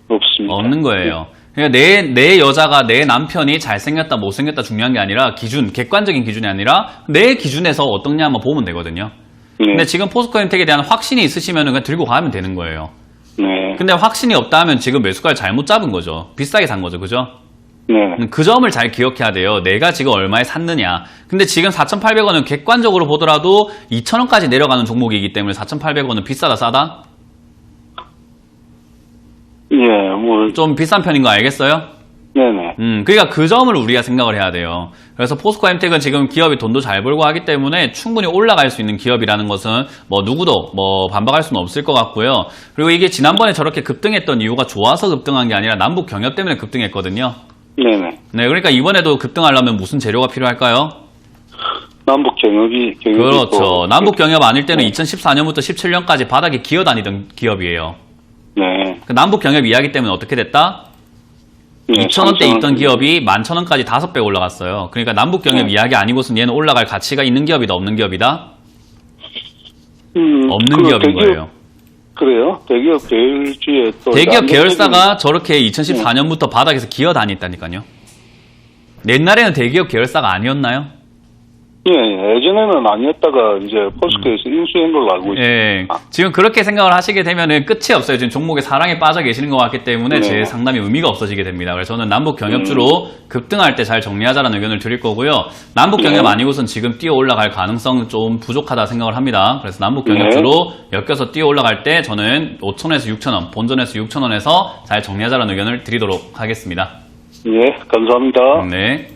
없습니다. 없는 거예요. 그러니까 내 여자가 내 남편이 잘생겼다 못생겼다 중요한 게 아니라 기준, 객관적인 기준이 아니라 내 기준에서 어떻냐 한번 보면 되거든요. 네. 근데 지금 포스코엠텍에 대한 확신이 있으시면 그냥 들고 가면 되는 거예요. 네. 근데 확신이 없다 하면 지금 매수가를 잘못 잡은 거죠. 비싸게 산 거죠. 그죠? 네. 그 점을 잘 기억해야 돼요. 내가 지금 얼마에 샀느냐. 근데 지금 4,800원은 객관적으로 보더라도 2,000원까지 내려가는 종목이기 때문에 4,800원은 비싸다 싸다? 예, 좀 비싼 편인 거 알겠어요? 네네. 그러니까 그 점을 우리가 생각을 해야 돼요. 그래서 포스코 엠텍은 지금 기업이 돈도 잘 벌고 하기 때문에 충분히 올라갈 수 있는 기업이라는 것은 누구도 반박할 수는 없을 것 같고요. 그리고 이게 지난번에 저렇게 급등했던 이유가 좋아서 급등한 게 아니라 남북 경협 때문에 급등했거든요. 네네. 네, 그러니까 이번에도 급등하려면 무슨 재료가 필요할까요? 남북 경협이 그렇죠. 남북 경협 아닐 때는 2014년부터 17년까지 바닥에 기어다니던 기업이에요. 네. 그 남북 경협 이야기 때문에 어떻게 됐다? 네, 2,000원대 있던 기업이 11,000원까지 5배 올라갔어요. 그러니까 남북 경협 이야기 아니고선 얘는 올라갈 가치가 있는 기업이다, 없는 기업이다? 없는 기업인 거예요. 그래요? 대기업 계열주에 또 대기업 계열사가 저렇게 2014년부터 바닥에서 기어다녔다니까요. 옛날에는 대기업 계열사가 아니었나요? 예, 예전에는 아니었다가 이제 포스코에서 인수한 걸로 알고 있습니다. 예, 지금 그렇게 생각을 하시게 되면은 끝이 없어요. 지금 종목의 사랑에 빠져 계시는 것 같기 때문에 네. 제 상담이 의미가 없어지게 됩니다. 그래서 저는 남북 경협주로 급등할 때 잘 정리하자라는 의견을 드릴 거고요. 남북 경협 아니고선 지금 뛰어 올라갈 가능성 좀 부족하다 생각을 합니다. 그래서 남북 경협주로 엮여서 뛰어 올라갈 때 저는 5,000원에서 6,000원, 본전에서 6,000원에서 잘 정리하자라는 의견을 드리도록 하겠습니다. 예, 감사합니다. 네.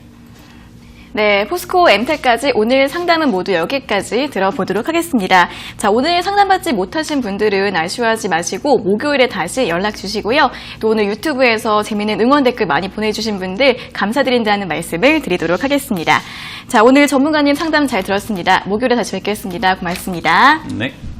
네, 포스코 엠텍까지 오늘 상담은 모두 여기까지 들어보도록 하겠습니다. 자, 오늘 상담받지 못하신 분들은 아쉬워하지 마시고 목요일에 다시 연락 주시고요. 또 오늘 유튜브에서 재미있는 응원 댓글 많이 보내주신 분들 감사드린다는 말씀을 드리도록 하겠습니다. 자, 오늘 전문가님 상담 잘 들었습니다. 목요일에 다시 뵙겠습니다. 고맙습니다. 네.